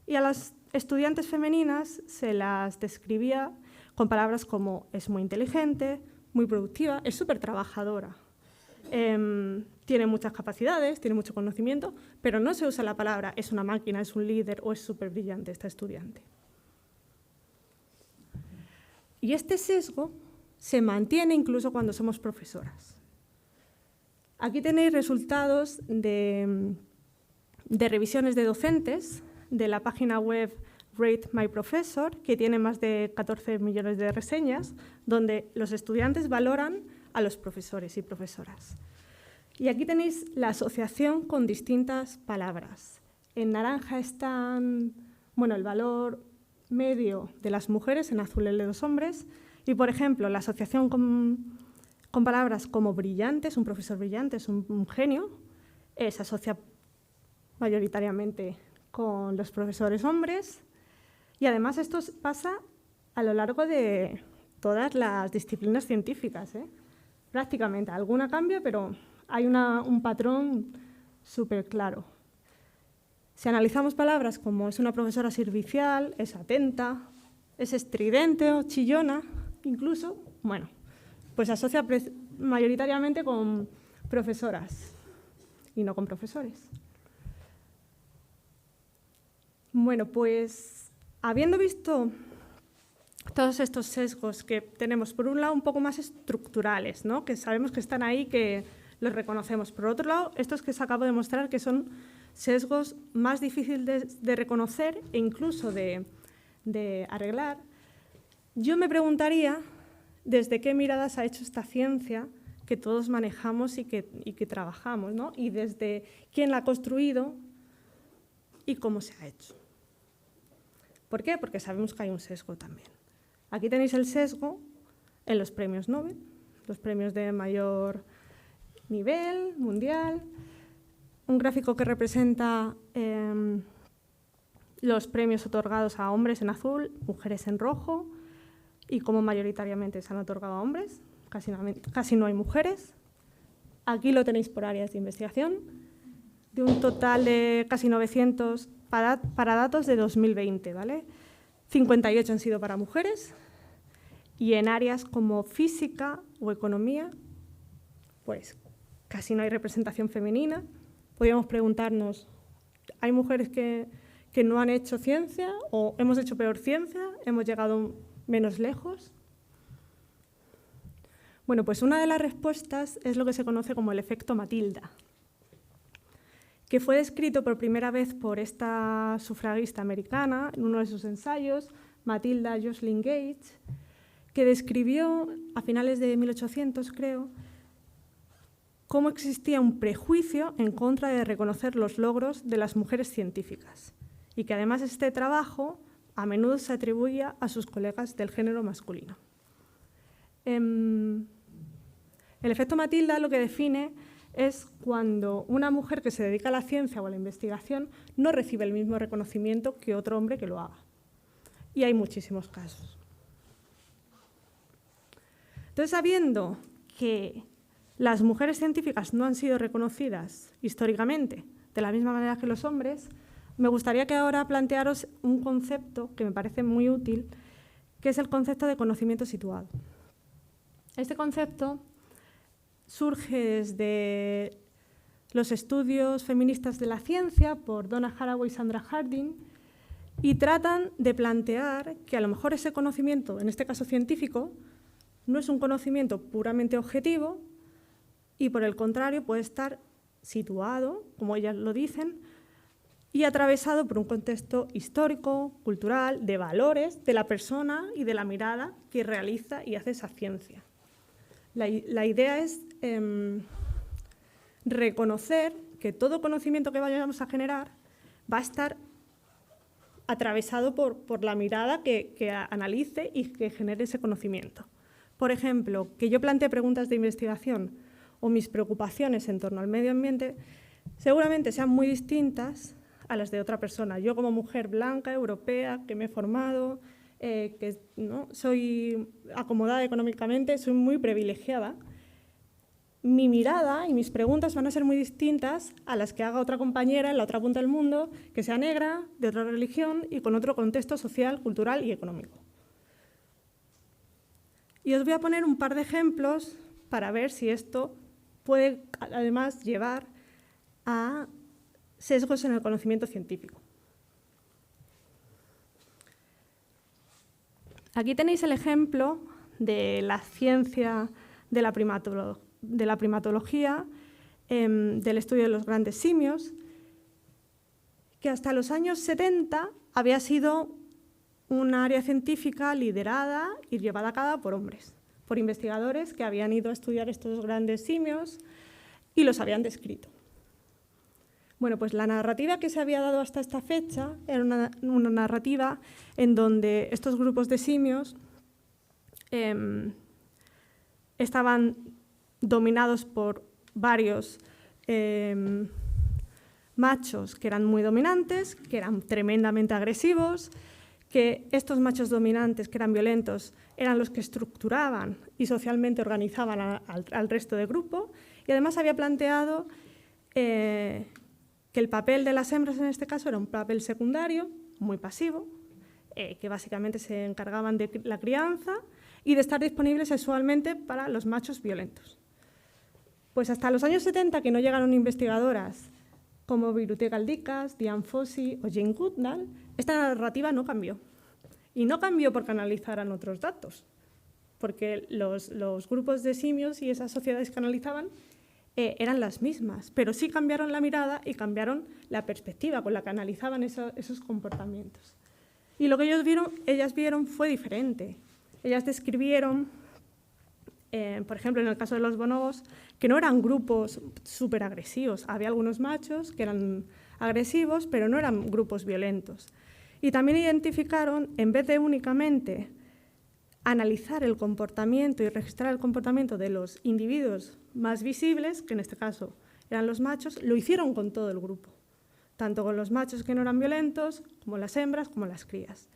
Y a las estudiantes femeninas se las describía con palabras como es muy inteligente, muy productiva, es súper trabajadora, tiene muchas capacidades, tiene mucho conocimiento, pero no se usa la palabra es una máquina, es un líder o es súper brillante esta estudiante. Y este sesgo se mantiene incluso cuando somos profesoras. Aquí tenéis resultados de revisiones de docentes de la página web Rate My Professor, que tiene más de 14 millones de reseñas, donde los estudiantes valoran a los profesores y profesoras. Y aquí tenéis la asociación con distintas palabras. En naranja están, el valor medio de las mujeres, en azul el de los hombres, y, por ejemplo, la asociación con palabras como brillantes, un profesor brillante es un genio, se asocia mayoritariamente con los profesores hombres, y además esto pasa a lo largo de todas las disciplinas científicas, prácticamente. Alguna cambia, pero hay un patrón súper claro. Si analizamos palabras como es una profesora servicial, es atenta, es estridente o chillona, incluso, pues se asocia mayoritariamente con profesoras y no con profesores. Bueno, pues habiendo visto todos estos sesgos que tenemos, por un lado un poco más estructurales, ¿no?, que sabemos que están ahí, que los reconocemos. Por otro lado, estos que os acabo de mostrar, que son sesgos más difíciles de reconocer e incluso de arreglar, yo me preguntaría desde qué miradas ha hecho esta ciencia que todos manejamos y que trabajamos, ¿no?, y desde quién la ha construido y cómo se ha hecho. ¿Por qué? Porque sabemos que hay un sesgo también. Aquí tenéis el sesgo en los premios Nobel, los premios de mayor nivel mundial. un gráfico que representa los premios otorgados a hombres en azul, mujeres en rojo, y cómo mayoritariamente se han otorgado a hombres, casi no hay mujeres. Aquí lo tenéis por áreas de investigación, de un total de casi 900 para datos de 2020, ¿vale? 58 han sido para mujeres, y en áreas como física o economía, pues casi no hay representación femenina. Podríamos preguntarnos, ¿hay mujeres que no han hecho ciencia o hemos hecho peor ciencia? ¿Hemos llegado menos lejos? Bueno, pues una de las respuestas es lo que se conoce como el efecto Matilda, que fue descrito por primera vez por esta sufragista americana en uno de sus ensayos, Matilda Joslyn Gates, que describió a finales de 1800, creo, cómo existía un prejuicio en contra de reconocer los logros de las mujeres científicas y que además este trabajo a menudo se atribuía a sus colegas del género masculino. El efecto Matilda lo que define es cuando una mujer que se dedica a la ciencia o a la investigación no recibe el mismo reconocimiento que otro hombre que lo haga. Y hay muchísimos casos. Entonces, sabiendo que las mujeres científicas no han sido reconocidas históricamente de la misma manera que los hombres, me gustaría que ahora plantearos un concepto que me parece muy útil, que es el concepto de conocimiento situado. Este concepto surge desde los estudios feministas de la ciencia por Donna Haraway y Sandra Harding y tratan de plantear que a lo mejor ese conocimiento, en este caso científico, no es un conocimiento puramente objetivo y, por el contrario, puede estar situado, como ellas lo dicen, y atravesado por un contexto histórico, cultural, de valores de la persona y de la mirada que realiza y hace esa ciencia. La idea es reconocer que todo conocimiento que vayamos a generar va a estar atravesado por la mirada que analice y que genere ese conocimiento. Por ejemplo, que yo plantee preguntas de investigación o mis preocupaciones en torno al medio ambiente seguramente sean muy distintas a las de otra persona. Yo, como mujer blanca, europea, que me he formado, que ¿no? soy acomodada económicamente, soy muy privilegiada, mi mirada y mis preguntas van a ser muy distintas a las que haga otra compañera en la otra punta del mundo, que sea negra, de otra religión y con otro contexto social, cultural y económico. Y os voy a poner un par de ejemplos para ver si esto puede además llevar a sesgos en el conocimiento científico. Aquí tenéis el ejemplo de la ciencia de la primatología, del estudio de los grandes simios, que hasta los años 70 había sido un área científica liderada y llevada a cabo por hombres, por investigadores que habían ido a estudiar estos grandes simios y los habían descrito. Bueno, pues la narrativa que se había dado hasta esta fecha era una narrativa en donde estos grupos de simios estaban dominados por varios machos que eran muy dominantes, que eran tremendamente agresivos, que estos machos dominantes, que eran violentos, eran los que estructuraban y socialmente organizaban al resto del grupo, y además había planteado que el papel de las hembras en este caso era un papel secundario, muy pasivo, que básicamente se encargaban de la crianza y de estar disponibles sexualmente para los machos violentos. Pues hasta los años 70, que no llegaron investigadoras como Birute Galdikas, Diane Fossey o Jane Goodall, esta narrativa no cambió. Y no cambió porque analizaran otros datos, porque los grupos de simios y esas sociedades que analizaban eran las mismas, pero sí cambiaron la mirada y cambiaron la perspectiva con la que analizaban esos comportamientos. Y lo que ellas vieron fue diferente. Ellas describieron, por ejemplo, en el caso de los bonobos, que no eran grupos súper agresivos. Había algunos machos que eran agresivos, pero no eran grupos violentos. Y también identificaron, en vez de únicamente analizar el comportamiento y registrar el comportamiento de los individuos más visibles, que en este caso eran los machos, lo hicieron con todo el grupo, tanto con los machos que no eran violentos, como las hembras, como las crías.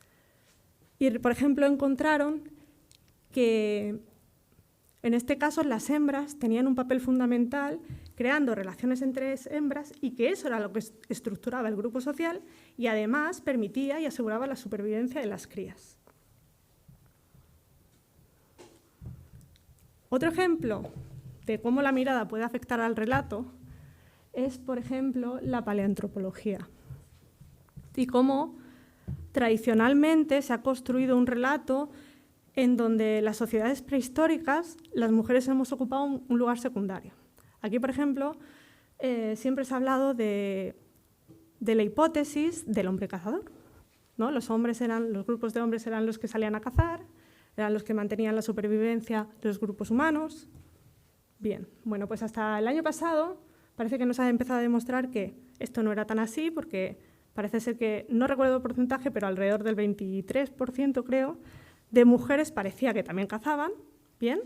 Y, por ejemplo, encontraron que en este caso las hembras tenían un papel fundamental creando relaciones entre hembras y que eso era lo que estructuraba el grupo social y además permitía y aseguraba la supervivencia de las crías. Otro ejemplo de cómo la mirada puede afectar al relato es, por ejemplo, la paleantropología y cómo tradicionalmente se ha construido un relato en donde las sociedades prehistóricas las mujeres hemos ocupado un lugar secundario. Aquí, por ejemplo, siempre se ha hablado de la hipótesis del hombre cazador, ¿no? Los grupos de hombres eran los que salían a cazar, eran los que mantenían la supervivencia de los grupos humanos. Bien, bueno, pues hasta el año pasado parece que nos ha empezado a demostrar que esto no era tan así, porque parece ser que, no recuerdo el porcentaje, pero alrededor del 23%, creo, de mujeres parecía que también cazaban, bien,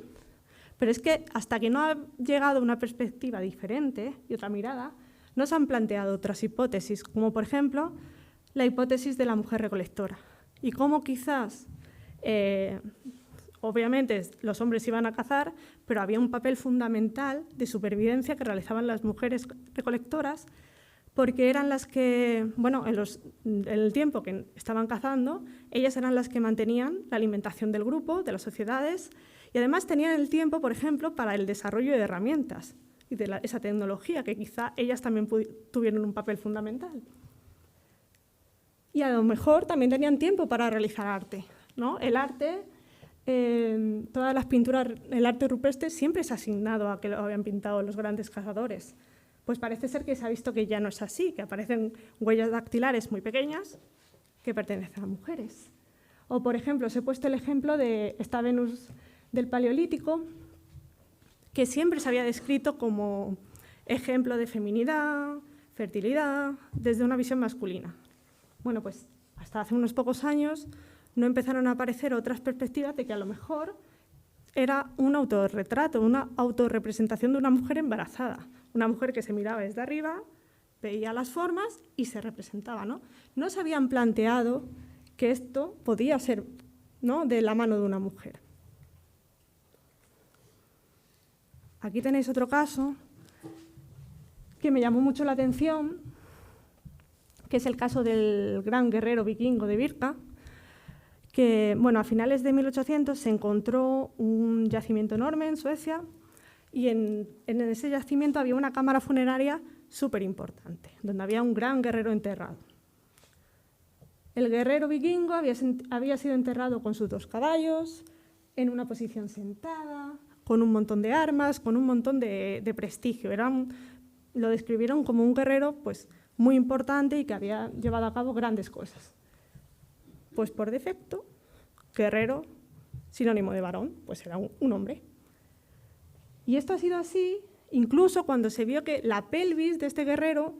pero es que hasta que no ha llegado una perspectiva diferente y otra mirada, no se han planteado otras hipótesis, como por ejemplo la hipótesis de la mujer recolectora, y cómo quizás, obviamente los hombres iban a cazar, pero había un papel fundamental de supervivencia que realizaban las mujeres recolectoras, porque eran las que, bueno, en el tiempo que estaban cazando, ellas eran las que mantenían la alimentación del grupo, de las sociedades, y además tenían el tiempo, por ejemplo, para el desarrollo de herramientas y de esa tecnología, que quizá ellas también tuvieron un papel fundamental. Y a lo mejor también tenían tiempo para realizar arte, ¿no? El arte, todas las pinturas, el arte rupestre siempre se ha asignado a que lo habían pintado los grandes cazadores. Pues parece ser que se ha visto que ya no es así, que aparecen huellas dactilares muy pequeñas que pertenecen a mujeres. O, por ejemplo, os he puesto el ejemplo de esta Venus del Paleolítico, que siempre se había descrito como ejemplo de feminidad, fertilidad, desde una visión masculina. Bueno, pues hasta hace unos pocos años no empezaron a aparecer otras perspectivas de que a lo mejor era un autorretrato, una autorrepresentación de una mujer embarazada, una mujer que se miraba desde arriba, veía las formas y se representaba, ¿no? No se habían planteado que esto podía ser, ¿no?, de la mano de una mujer. Aquí tenéis otro caso que me llamó mucho la atención, que es el caso del gran guerrero vikingo de Birka, que, bueno, a finales de 1800 se encontró un yacimiento enorme en Suecia y en ese yacimiento había una cámara funeraria súper importante, donde había un gran guerrero enterrado. El guerrero vikingo había sido enterrado con sus 2 caballos, en una posición sentada, con un montón de armas, con un montón de prestigio. Lo describieron como un guerrero, pues, muy importante y que había llevado a cabo grandes cosas. Pues por defecto, guerrero, sinónimo de varón, pues era un hombre. Y esto ha sido así incluso cuando se vio que la pelvis de este guerrero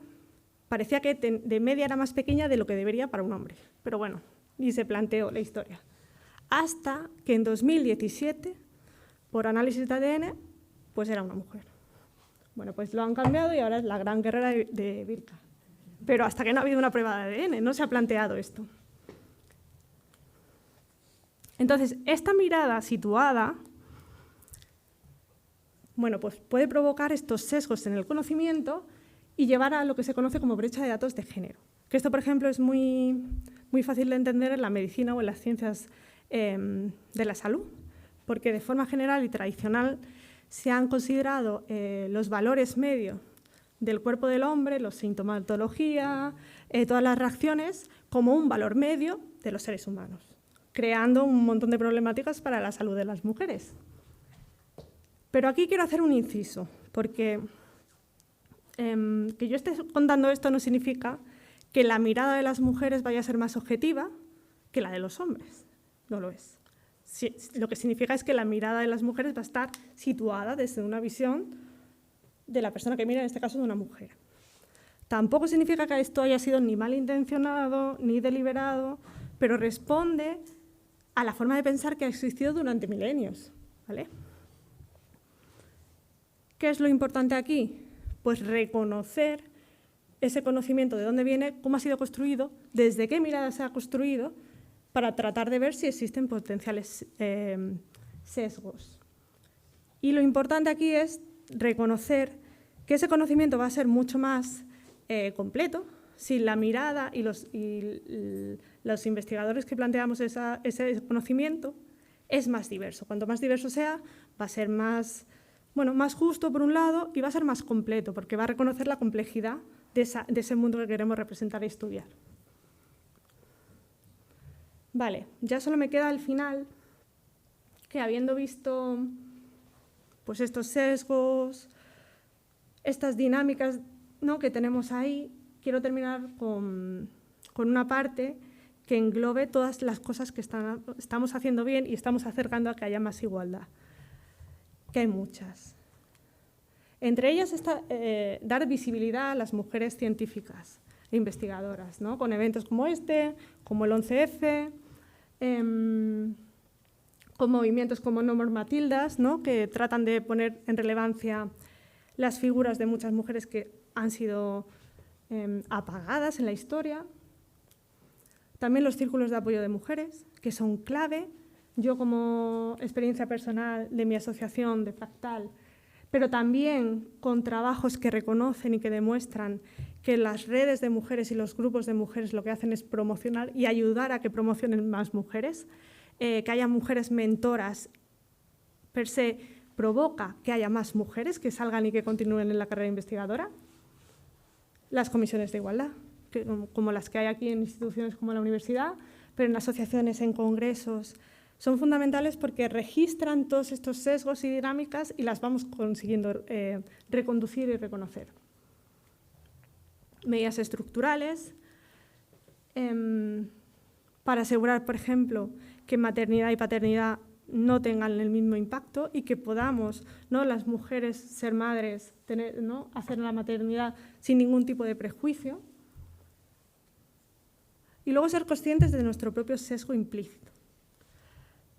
parecía que de media era más pequeña de lo que debería para un hombre. Pero bueno, y se planteó la historia. Hasta que en 2017, por análisis de ADN, pues era una mujer. Bueno, pues lo han cambiado y ahora es la gran guerrera de Birka. Pero hasta que no ha habido una prueba de ADN, no se ha planteado esto. Entonces, esta mirada situada, bueno, pues puede provocar estos sesgos en el conocimiento y llevar a lo que se conoce como brecha de datos de género. Que esto, por ejemplo, es muy fácil de entender en la medicina o en las ciencias de la salud, porque de forma general y tradicional se han considerado los valores medios del cuerpo del hombre, la sintomatología, todas las reacciones, como un valor medio de los seres humanos, creando un montón de problemáticas para la salud de las mujeres. Pero aquí quiero hacer un inciso, porque que yo esté contando esto no significa que la mirada de las mujeres vaya a ser más objetiva que la de los hombres. No lo es. Sí, lo que significa es que la mirada de las mujeres va a estar situada desde una visión de la persona que mira, en este caso de una mujer. Tampoco significa que esto haya sido ni malintencionado ni deliberado, pero responde a la forma de pensar que ha existido durante milenios, ¿vale? ¿Qué es lo importante aquí? pues reconocer ese conocimiento de dónde viene, cómo ha sido construido, desde qué mirada se ha construido, para tratar de ver si existen potenciales sesgos. Y lo importante aquí es reconocer que ese conocimiento va a ser mucho más completo si la mirada y los investigadores que planteamos ese conocimiento es más diverso. Cuanto más diverso sea, va a ser más justo por un lado y va a ser más completo, porque va a reconocer la complejidad de ese mundo que queremos representar y estudiar. Vale, ya solo me queda al final que, habiendo visto pues estos sesgos, estas dinámicas, ¿no?, que tenemos ahí, quiero terminar con una parte que englobe todas las cosas que estamos haciendo bien y estamos acercando a que haya más igualdad, que hay muchas. Entre ellas está dar visibilidad a las mujeres científicas e investigadoras, ¿no?, con eventos como este, como el 11F, con movimientos como No More Matildas, ¿no?, que tratan de poner en relevancia las figuras de muchas mujeres que han sido apagadas en la historia. También los círculos de apoyo de mujeres, que son clave. Yo, como experiencia personal de mi asociación de Fractal, pero también con trabajos que reconocen y que demuestran que las redes de mujeres y los grupos de mujeres lo que hacen es promocionar y ayudar a que promocionen más mujeres, que haya mujeres mentoras, per se provoca que haya más mujeres que salgan y que continúen en la carrera investigadora. Las comisiones de igualdad, como las que hay aquí en instituciones como la universidad, pero en asociaciones, en congresos, son fundamentales porque registran todos estos sesgos y dinámicas y las vamos consiguiendo reconducir y reconocer. Medidas estructurales para asegurar, por ejemplo, que maternidad y paternidad no tengan el mismo impacto y que podamos, ¿no?, las mujeres ser madres, hacer la maternidad sin ningún tipo de prejuicio. Y luego ser conscientes de nuestro propio sesgo implícito.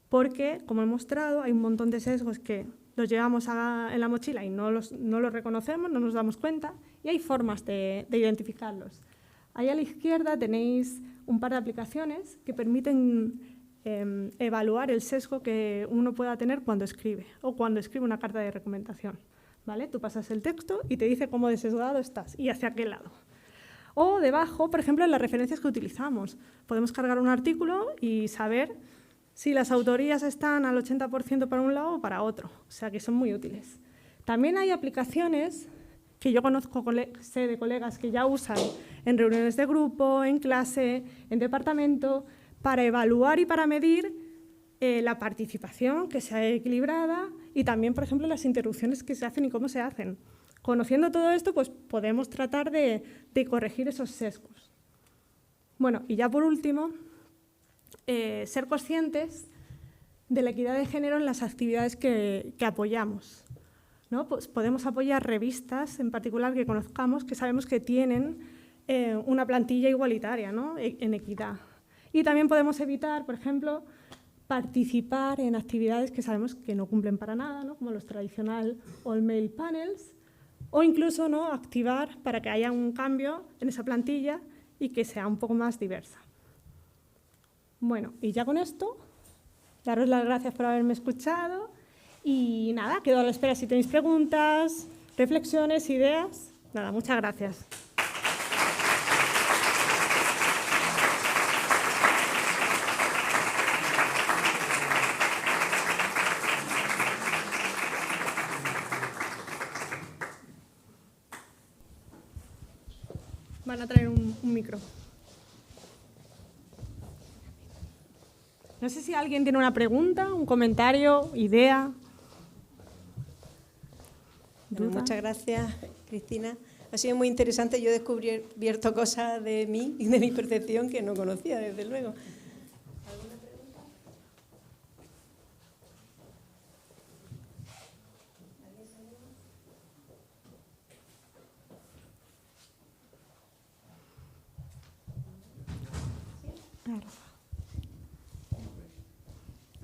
Porque, como he mostrado, hay un montón de sesgos que los llevamos en la mochila y no los reconocemos, no nos damos cuenta, y hay formas de identificarlos. Ahí a la izquierda tenéis un par de aplicaciones que permiten evaluar el sesgo que uno pueda tener cuando escribe o cuando escribe una carta de recomendación, ¿vale? Tú pasas el texto y te dice cómo de sesgado estás y hacia qué lado. O debajo, por ejemplo, en las referencias que utilizamos. Podemos cargar un artículo y saber si las autorías están al 80% para un lado o para otro, o sea que son muy útiles. También hay aplicaciones que yo conozco, sé de colegas que ya usan en reuniones de grupo, en clase, en departamento, para evaluar y para medir la participación, que sea equilibrada, y también, por ejemplo, las interrupciones que se hacen y cómo se hacen. Conociendo todo esto, pues podemos tratar de corregir esos sesgos. Bueno, y ya por último, ser conscientes de la equidad de género en las actividades que apoyamos, ¿no? Pues podemos apoyar revistas en particular que conozcamos, que sabemos que tienen una plantilla igualitaria, ¿no?, en equidad. Y también podemos evitar, por ejemplo, participar en actividades que sabemos que no cumplen para nada, ¿no?, como los tradicional all-male panels, o incluso, ¿no?, activar para que haya un cambio en esa plantilla y que sea un poco más diversa. Bueno, y ya con esto, daros las gracias por haberme escuchado y nada, quedo a la espera si tenéis preguntas, reflexiones, ideas. Nada, muchas gracias. Van a traer un micro. No sé si alguien tiene una pregunta, un comentario, idea. Bueno, muchas gracias, Cristina. Ha sido muy interesante. Yo he descubierto cosas de mí y de mi percepción que no conocía, desde luego. ¿Alguna pregunta?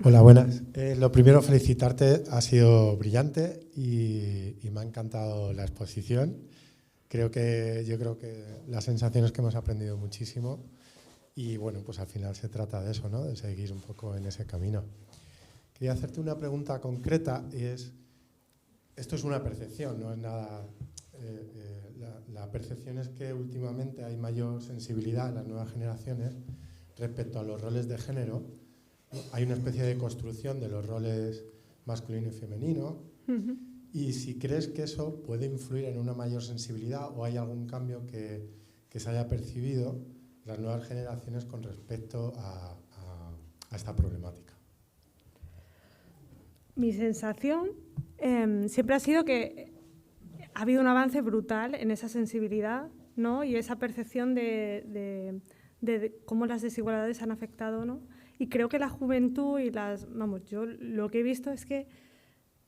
Hola, buenas. Lo primero, felicitarte, ha sido brillante y me ha encantado la exposición. Yo creo que las sensaciones que hemos aprendido muchísimo y bueno, pues al final se trata de eso, ¿no? De seguir un poco en ese camino. Quería hacerte una pregunta concreta y esto es una percepción, no es nada. La percepción es que últimamente hay mayor sensibilidad en las nuevas generaciones respecto a los roles de género. Hay una especie de construcción de los roles masculino y femenino. Y si crees que eso puede influir en una mayor sensibilidad o hay algún cambio que se haya percibido en las nuevas generaciones con respecto a esta problemática. Mi sensación siempre ha sido que ha habido un avance brutal en esa sensibilidad, ¿no? Y esa percepción de cómo las desigualdades han afectado, ¿no? Y creo que la juventud y yo lo que he visto es que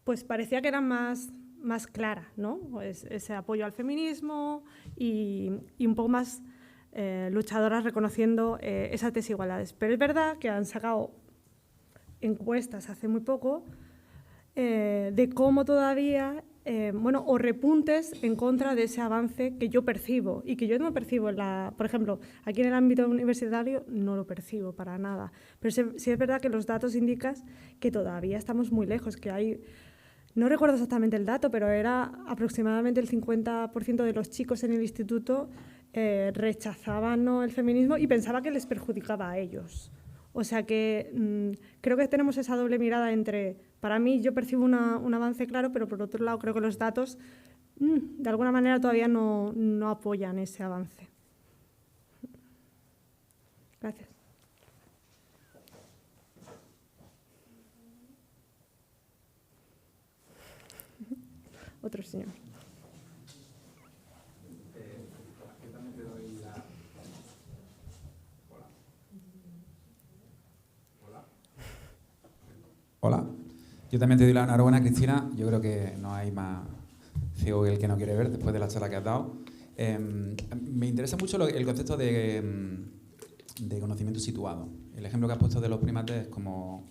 pues parecía que eran más claras, ¿no? Pues ese apoyo al feminismo y un poco más luchadoras reconociendo esas desigualdades. Pero es verdad que han sacado encuestas hace muy poco de cómo todavía, o repuntes en contra de ese avance que yo percibo y que yo no percibo, por ejemplo, aquí en el ámbito universitario no lo percibo para nada. Pero sí es verdad que los datos indican que todavía estamos muy lejos, que hay, no recuerdo exactamente el dato, pero era aproximadamente el 50% de los chicos en el instituto rechazaban, ¿no?, el feminismo y pensaba que les perjudicaba a ellos. O sea que creo que tenemos esa doble mirada entre, para mí yo percibo un avance claro, pero por otro lado creo que los datos de alguna manera todavía no apoyan ese avance. Gracias. Otro señor. Hola, yo también te doy la enhorabuena, Cristina. Yo creo que no hay más ciego que el que no quiere ver después de la charla que has dado. Me interesa mucho el concepto de conocimiento situado. El ejemplo que has puesto de los primates es como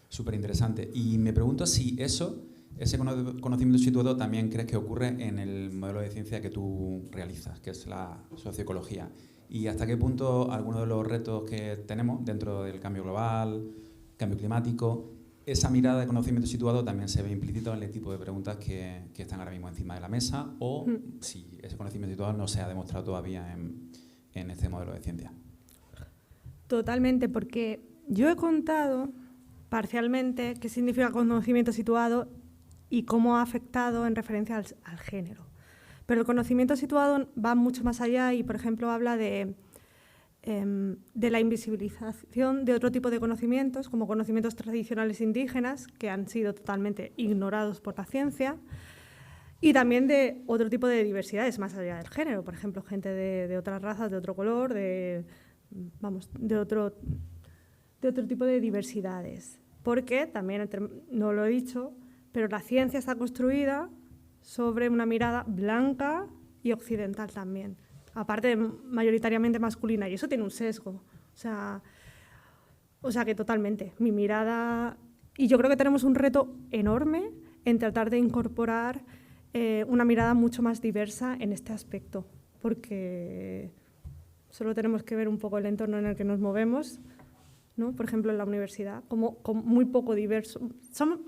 súper interesante. Y me pregunto si ese conocimiento situado también crees que ocurre en el modelo de ciencia que tú realizas, que es la socioecología. Y hasta qué punto algunos de los retos que tenemos dentro del cambio global, cambio climático, esa mirada de conocimiento situado también se ve implícito en el tipo de preguntas que están ahora mismo encima de la mesa o si ese conocimiento situado no se ha demostrado todavía en este modelo de ciencia. Totalmente, porque yo he contado parcialmente qué significa conocimiento situado y cómo ha afectado en referencia al género. Pero el conocimiento situado va mucho más allá y, por ejemplo, habla de la invisibilización de otro tipo de conocimientos, como conocimientos tradicionales indígenas, que han sido totalmente ignorados por la ciencia, y también de otro tipo de diversidades más allá del género, por ejemplo, gente de otras razas, de otro color, de otro tipo de diversidades. Porque también, no lo he dicho, pero la ciencia está construida sobre una mirada blanca y occidental también, aparte de mayoritariamente masculina, y eso tiene un sesgo. O sea que totalmente, mi mirada... Y yo creo que tenemos un reto enorme en tratar de incorporar una mirada mucho más diversa en este aspecto, porque solo tenemos que ver un poco el entorno en el que nos movemos, ¿no? Por ejemplo, en la universidad, como muy poco diverso.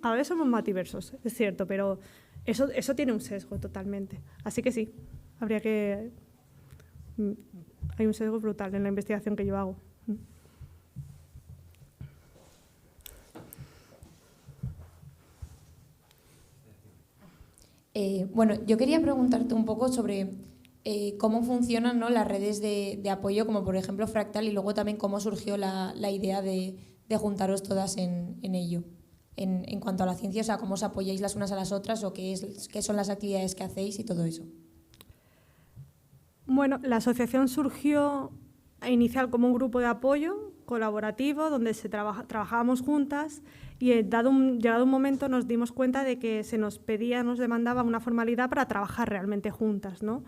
Cada vez somos más diversos, es cierto, pero eso tiene un sesgo totalmente. Así que sí, habría que... Hay un sesgo brutal en la investigación que yo hago. Bueno, yo quería preguntarte un poco sobre cómo funcionan, ¿no?, las redes de apoyo, como por ejemplo Fractal, y luego también cómo surgió la idea de juntaros todas en ello. En cuanto a la ciencia, o sea, cómo os apoyáis las unas a las otras o qué son las actividades que hacéis y todo eso. Bueno, la asociación surgió inicial como un grupo de apoyo colaborativo donde trabajábamos juntas y llegado un momento nos dimos cuenta de que se nos demandaba una formalidad para trabajar realmente juntas, ¿no?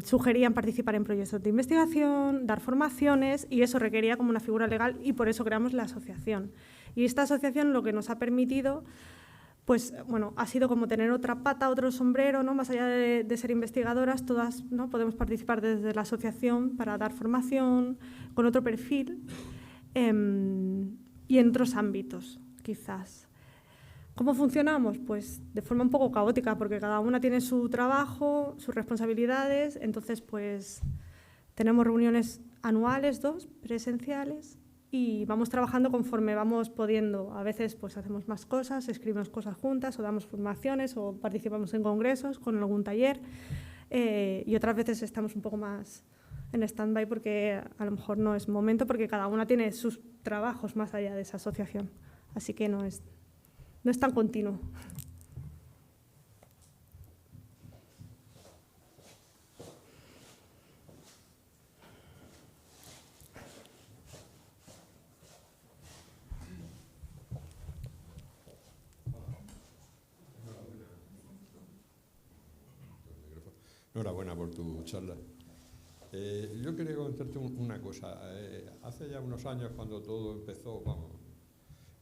sugerían participar en proyectos de investigación, dar formaciones, y eso requería como una figura legal, y por eso creamos la asociación. Y esta asociación lo que nos ha permitido, pues, bueno, ha sido como tener otra pata, otro sombrero, ¿no? Más allá de ser investigadoras, todas, ¿no? Podemos participar desde la asociación para dar formación con otro perfil y en otros ámbitos, quizás. ¿Cómo funcionamos? Pues de forma un poco caótica, porque cada una tiene su trabajo, sus responsabilidades, entonces pues tenemos reuniones anuales, 2 presenciales, y vamos trabajando conforme vamos pudiendo. A veces pues hacemos más cosas, escribimos cosas juntas, o damos formaciones, o participamos en congresos, con algún taller, y otras veces estamos un poco más en stand-by porque a lo mejor no es momento, porque cada una tiene sus trabajos más allá de esa asociación, así que no es tan continuo. Enhorabuena por tu charla. Yo quería comentarte una cosa. Hace ya unos años, cuando todo empezó, vamos,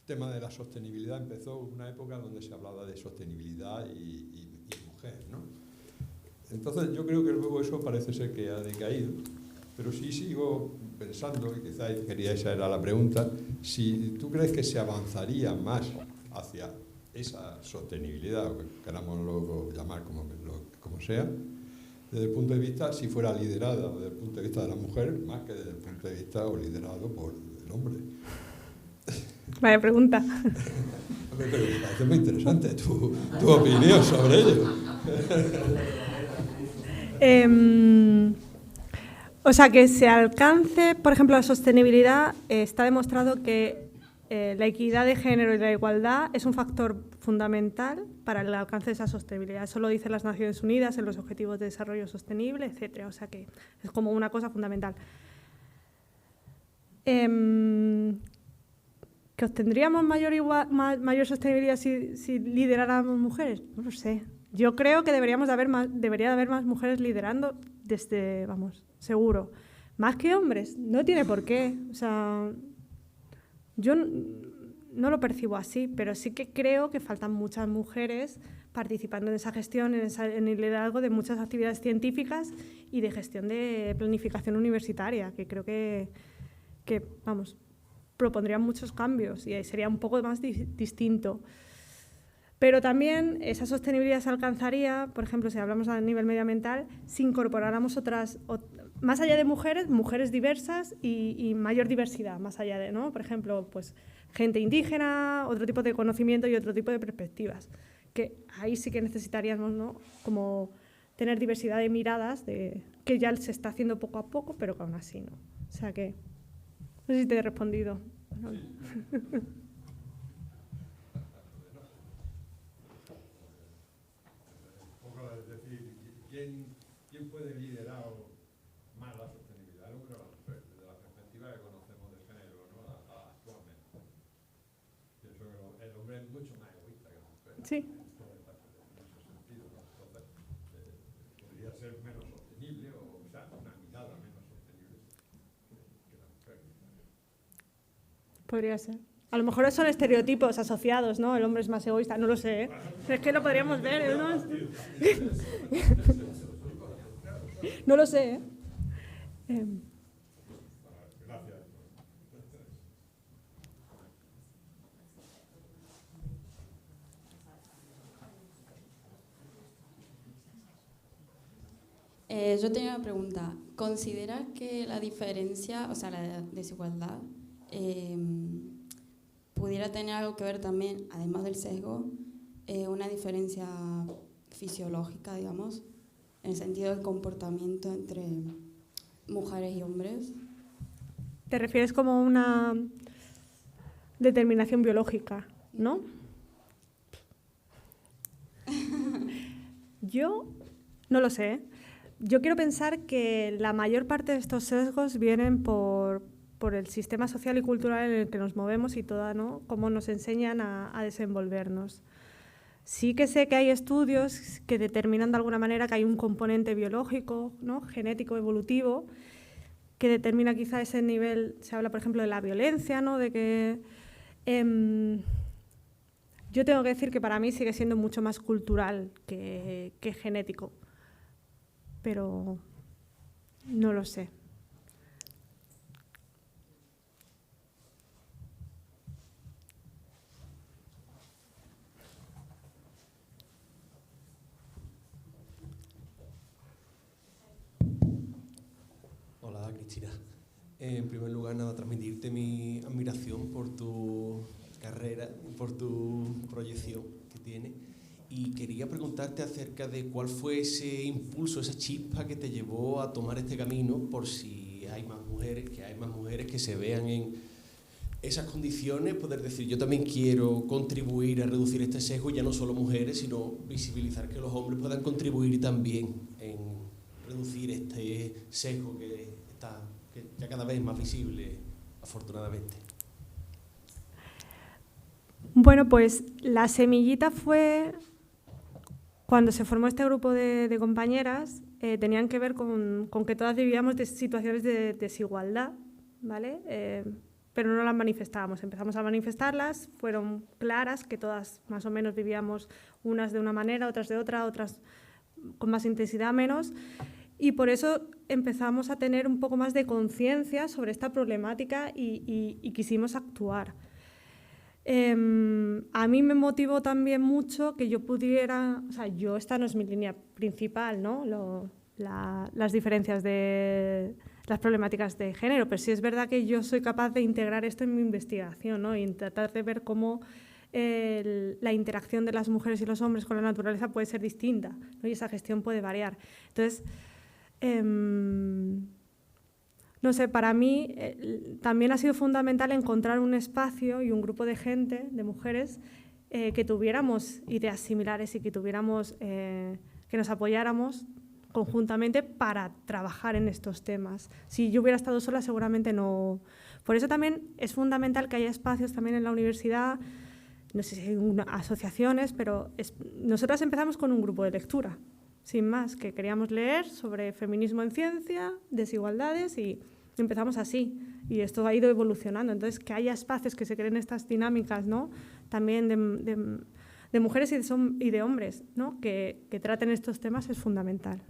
el tema de la sostenibilidad empezó una época donde se hablaba de sostenibilidad y mujer, ¿no? Entonces yo creo que luego eso parece ser que ha decaído, pero sí sigo pensando, y quizás esa era la pregunta, si tú crees que se avanzaría más hacia esa sostenibilidad, o que queramos luego llamar como sea, desde el punto de vista, si fuera liderada desde el punto de vista de la mujer, más que desde el punto de vista o liderado por el hombre. Vaya pregunta. Pero me parece muy interesante tu opinión sobre ello. O sea, que se alcance, por ejemplo, la sostenibilidad, está demostrado que la equidad de género y la igualdad es un factor fundamental para el alcance de esa sostenibilidad. Eso lo dicen las Naciones Unidas en los Objetivos de Desarrollo Sostenible, etc. O sea, que es como una cosa fundamental. ¿Que obtendríamos mayor sostenibilidad si lideráramos mujeres? No lo sé. Yo creo que debería de haber más mujeres liderando desde, vamos, seguro. Más que hombres, no tiene por qué. O sea, yo no lo percibo así, pero sí que creo que faltan muchas mujeres participando en esa gestión, en el liderazgo de muchas actividades científicas y de gestión de planificación universitaria, que creo que vamos, propondrían muchos cambios y sería un poco más distinto. Pero también esa sostenibilidad se alcanzaría, por ejemplo, si hablamos a nivel medioambiental, si incorporáramos más allá de mujeres diversas y mayor diversidad, más allá de, ¿no? Por ejemplo, pues gente indígena, otro tipo de conocimiento y otro tipo de perspectivas, que ahí sí que necesitaríamos, ¿no? Como tener diversidad de miradas, que ya se está haciendo poco a poco, pero que aún así no. O sea que, no sé si te he respondido. ¿Quién puede liderar más la sostenibilidad? Yo creo que la mujer, desde la perspectiva que conocemos de género, ¿no? Actualmente. Pienso que el hombre es mucho más egoísta que la mujer. Sí. En ese sentido, ¿no? Entonces, podría ser menos sostenible o sea, una mirada menos sostenible que la mujer. Podría ser. A lo mejor son estereotipos asociados, ¿no? El hombre es más egoísta, no lo sé, ¿eh? Es que lo podríamos ver, ¿no? No lo sé, ¿eh? Yo tenía una pregunta. ¿Consideras que la diferencia, o sea, la desigualdad, pudiera tener algo que ver también, además del sesgo, una diferencia fisiológica, digamos, en el sentido del comportamiento entre mujeres y hombres? ¿Te refieres como una determinación biológica, no? Yo no lo sé, ¿eh? Yo quiero pensar que la mayor parte de estos sesgos vienen por el sistema social y cultural en el que nos movemos y toda, ¿no? Cómo nos enseñan a desenvolvernos. Sí que sé que hay estudios que determinan de alguna manera que hay un componente biológico, ¿no? Genético, evolutivo, que determina quizá ese nivel. Se habla, por ejemplo, de la violencia, ¿no? De que yo tengo que decir que para mí sigue siendo mucho más cultural que genético, pero no lo sé. Hola, Cristina. En primer lugar, nada, transmitirte mi admiración por tu carrera, por tu proyección que tienes. Y quería preguntarte acerca de cuál fue ese impulso, esa chispa que te llevó a tomar este camino, por si hay más mujeres, que se vean en esas condiciones, poder decir, yo también quiero contribuir a reducir este sesgo, ya no solo mujeres, sino visibilizar que los hombres puedan contribuir también en reducir este sesgo que ya cada vez es más visible, afortunadamente. Bueno, pues la semillita fue cuando se formó este grupo de compañeras, tenían que ver con que todas vivíamos situaciones de desigualdad, ¿vale? Pero no las manifestábamos. Empezamos a manifestarlas, fueron claras, que todas más o menos vivíamos unas de una manera, otras de otra, otras con más intensidad, menos. Y por eso empezamos a tener un poco más de conciencia sobre esta problemática y quisimos actuar. A mí me motivó también mucho que yo pudiera, o sea, esta no es mi línea principal, ¿no? Las diferencias de las problemáticas de género, pero sí es verdad que yo soy capaz de integrar esto en mi investigación, ¿no? Y tratar de ver cómo la interacción de las mujeres y los hombres con la naturaleza puede ser distinta, ¿no? Y esa gestión puede variar. Entonces, no sé, para mí también ha sido fundamental encontrar un espacio y un grupo de gente, de mujeres, que tuviéramos ideas similares y que tuviéramos, que nos apoyáramos conjuntamente para trabajar en estos temas. Si yo hubiera estado sola, seguramente no. Por eso también es fundamental que haya espacios también en la universidad, no sé si hay asociaciones, pero nosotras empezamos con un grupo de lectura, sin más, que queríamos leer sobre feminismo en ciencia, desigualdades, y empezamos así. Y esto ha ido evolucionando. Entonces, que haya espacios que se creen estas dinámicas, ¿no? También de mujeres y de hombres, ¿no? que traten estos temas es fundamental.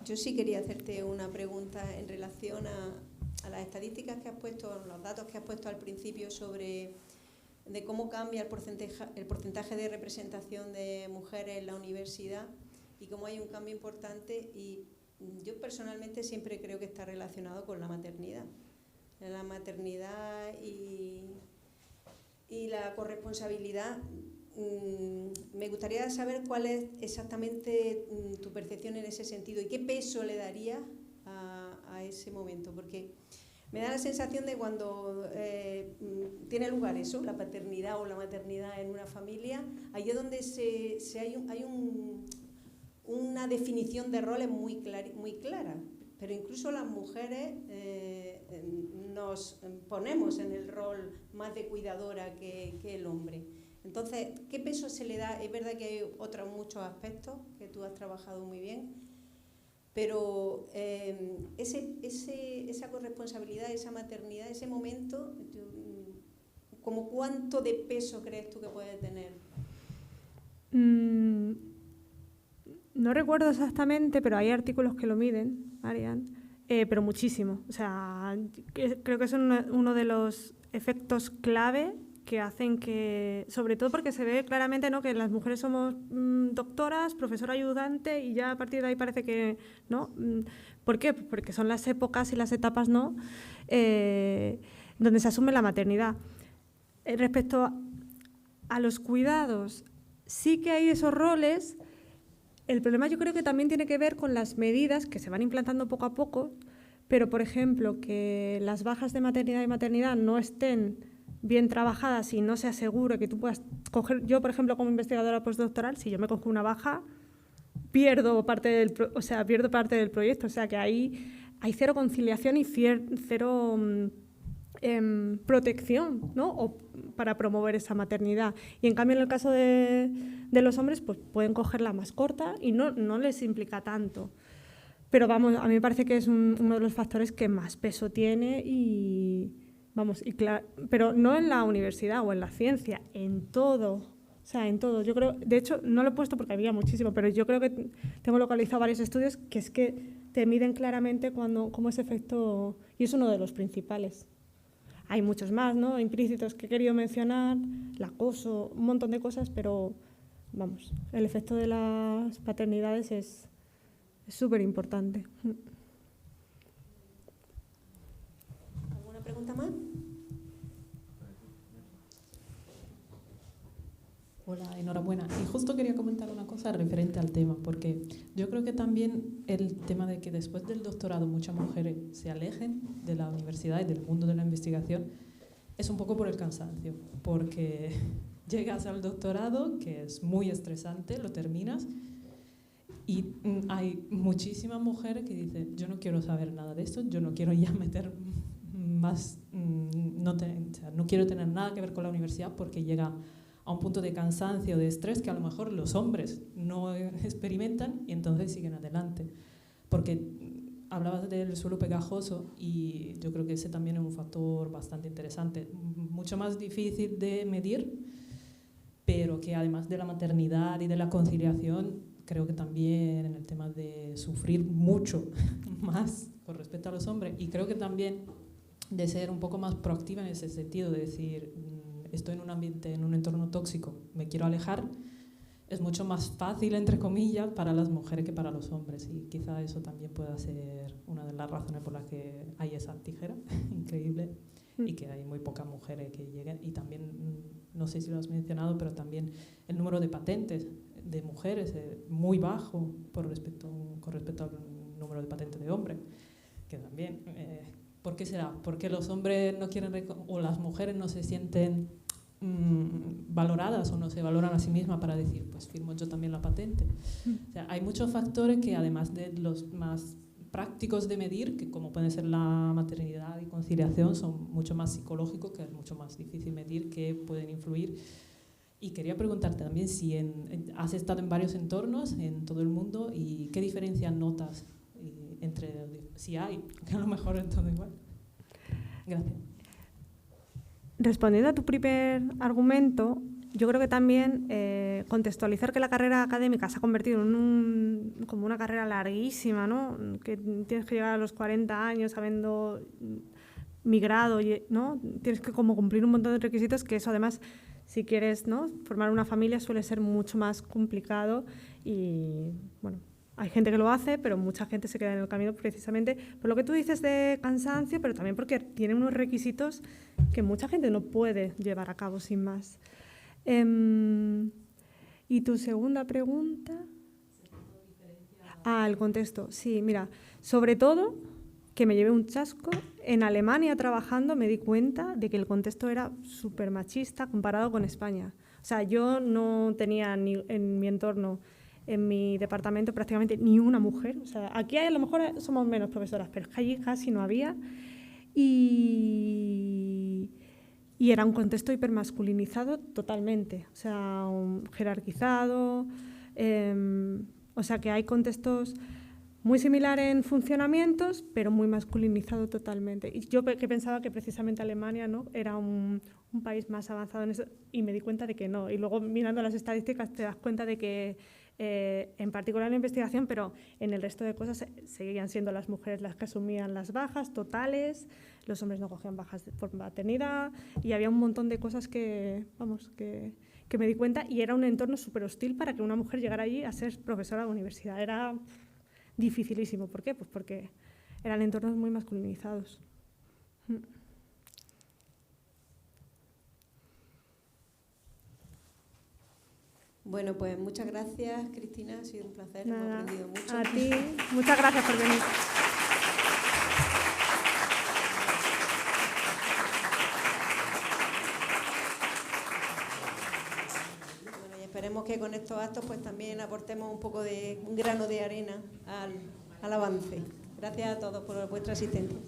Yo sí quería hacerte una pregunta en relación a las estadísticas que has puesto, los datos que has puesto al principio de cómo cambia el porcentaje de representación de mujeres en la universidad y cómo hay un cambio importante, y yo personalmente siempre creo que está relacionado con la maternidad. La maternidad y la corresponsabilidad. Me gustaría saber cuál es exactamente tu percepción en ese sentido y qué peso le darías a ese momento, porque me da la sensación de cuando tiene lugar eso, la paternidad o la maternidad en una familia, ahí es donde hay una definición de roles muy clara, pero incluso las mujeres nos ponemos en el rol más de cuidadora que el hombre. Entonces, ¿qué peso se le da? Es verdad que hay otros muchos aspectos que tú has trabajado muy bien, pero esa corresponsabilidad, esa maternidad, ese momento, ¿como cuánto de peso crees tú que puede tener? No recuerdo exactamente, pero hay artículos que lo miden, Ariane, pero muchísimo. O sea, creo que es uno de los efectos clave que hacen que, sobre todo porque se ve claramente, ¿no?, que las mujeres somos doctoras, profesora ayudante, y ya a partir de ahí parece que, ¿no? ¿Por qué? Porque son las épocas y las etapas, ¿no?, donde se asume la maternidad. Respecto a los cuidados, sí que hay esos roles. El problema yo creo que también tiene que ver con las medidas que se van implantando poco a poco, pero, por ejemplo, que las bajas de maternidad y maternidad no estén bien trabajadas y no se asegure que tú puedas coger... Yo, por ejemplo, como investigadora postdoctoral, si yo me cojo una baja, pierdo parte del proyecto. O sea, que ahí hay cero conciliación y cero protección, ¿no? Para promover esa maternidad. Y en cambio, en el caso de los hombres, pues pueden cogerla más corta y no les implica tanto. Pero vamos, a mí me parece que es uno de los factores que más peso tiene pero no en la universidad o en la ciencia, en todo. O sea, en todo. Yo creo, de hecho, no lo he puesto porque había muchísimo, pero yo creo que tengo localizado varios estudios que es que te miden claramente cómo ese efecto, y es uno de los principales. Hay muchos más, ¿no? Implícitos que he querido mencionar, el acoso, un montón de cosas, pero vamos, el efecto de las paternidades es súper importante. ¿Alguna pregunta más? Hola, enhorabuena. Y justo quería comentar una cosa referente al tema, porque yo creo que también el tema de que después del doctorado muchas mujeres se alejen de la universidad y del mundo de la investigación es un poco por el cansancio, porque llegas al doctorado, que es muy estresante, lo terminas, y hay muchísimas mujeres que dicen, yo no quiero saber nada de esto, yo no quiero ya meter más, no quiero tener nada que ver con la universidad, porque llega a un punto de cansancio, de estrés, que a lo mejor los hombres no experimentan y entonces siguen adelante. Porque hablabas del suelo pegajoso y yo creo que ese también es un factor bastante interesante, mucho más difícil de medir, pero que además de la maternidad y de la conciliación, creo que también en el tema de sufrir mucho más con respecto a los hombres, y creo que también de ser un poco más proactiva en ese sentido, de decir, estoy en un ambiente, en un entorno tóxico, me quiero alejar, es mucho más fácil, entre comillas, para las mujeres que para los hombres, y quizá eso también pueda ser una de las razones por las que hay esa tijera increíble y que hay muy pocas mujeres que lleguen. Y también, no sé si lo has mencionado, pero también el número de patentes de mujeres es muy bajo con respecto al número de patentes de hombres, que también... ¿Por qué será? ¿Porque los hombres no quieren o las mujeres no se sienten valoradas o no se valoran a sí mismas para decir, pues firmo yo también la patente? O sea, hay muchos factores que, además de los más prácticos de medir, que como pueden ser la maternidad y conciliación, son mucho más psicológicos, que es mucho más difícil medir, que pueden influir. Y quería preguntarte también si has estado en varios entornos en todo el mundo y qué diferencias notas si hay, que a lo mejor es todo igual. Gracias. Respondiendo a tu primer argumento, yo creo que también contextualizar que la carrera académica se ha convertido en como una carrera larguísima, ¿no? Que tienes que llegar a los 40 años habiendo migrado, ¿no? Tienes que como cumplir un montón de requisitos, que eso además, si quieres, ¿no?, formar una familia, suele ser mucho más complicado y, bueno, hay gente que lo hace, pero mucha gente se queda en el camino precisamente por lo que tú dices de cansancio, pero también porque tiene unos requisitos que mucha gente no puede llevar a cabo sin más. ¿Y tu segunda pregunta? El contexto. Sí, mira, sobre todo que me llevé un chasco. En Alemania trabajando me di cuenta de que el contexto era súper machista comparado con España. O sea, yo no tenía ni en mi entorno, en mi departamento, prácticamente ni una mujer. O sea, aquí a lo mejor somos menos profesoras, pero allí casi no había. Y era un contexto hipermasculinizado totalmente, o sea, jerarquizado. O sea, que hay contextos muy similares en funcionamientos, pero muy masculinizado totalmente. Y yo que pensaba que precisamente Alemania, ¿no?, era un país más avanzado en eso, y me di cuenta de que no. Y luego, mirando las estadísticas, te das cuenta de que en particular en la investigación, pero en el resto de cosas seguían siendo las mujeres las que asumían las bajas totales, los hombres no cogían bajas por maternidad, y había un montón de cosas que me di cuenta, y era un entorno súper hostil para que una mujer llegara allí a ser profesora de la universidad. Era dificilísimo. ¿Por qué? Pues porque eran entornos muy masculinizados. Bueno, pues muchas gracias, Cristina, ha sido un placer, hemos aprendido mucho. A ti, muchas gracias por venir. esperemos que con estos actos pues también aportemos un grano de arena al avance. Gracias a todos por vuestra asistencia.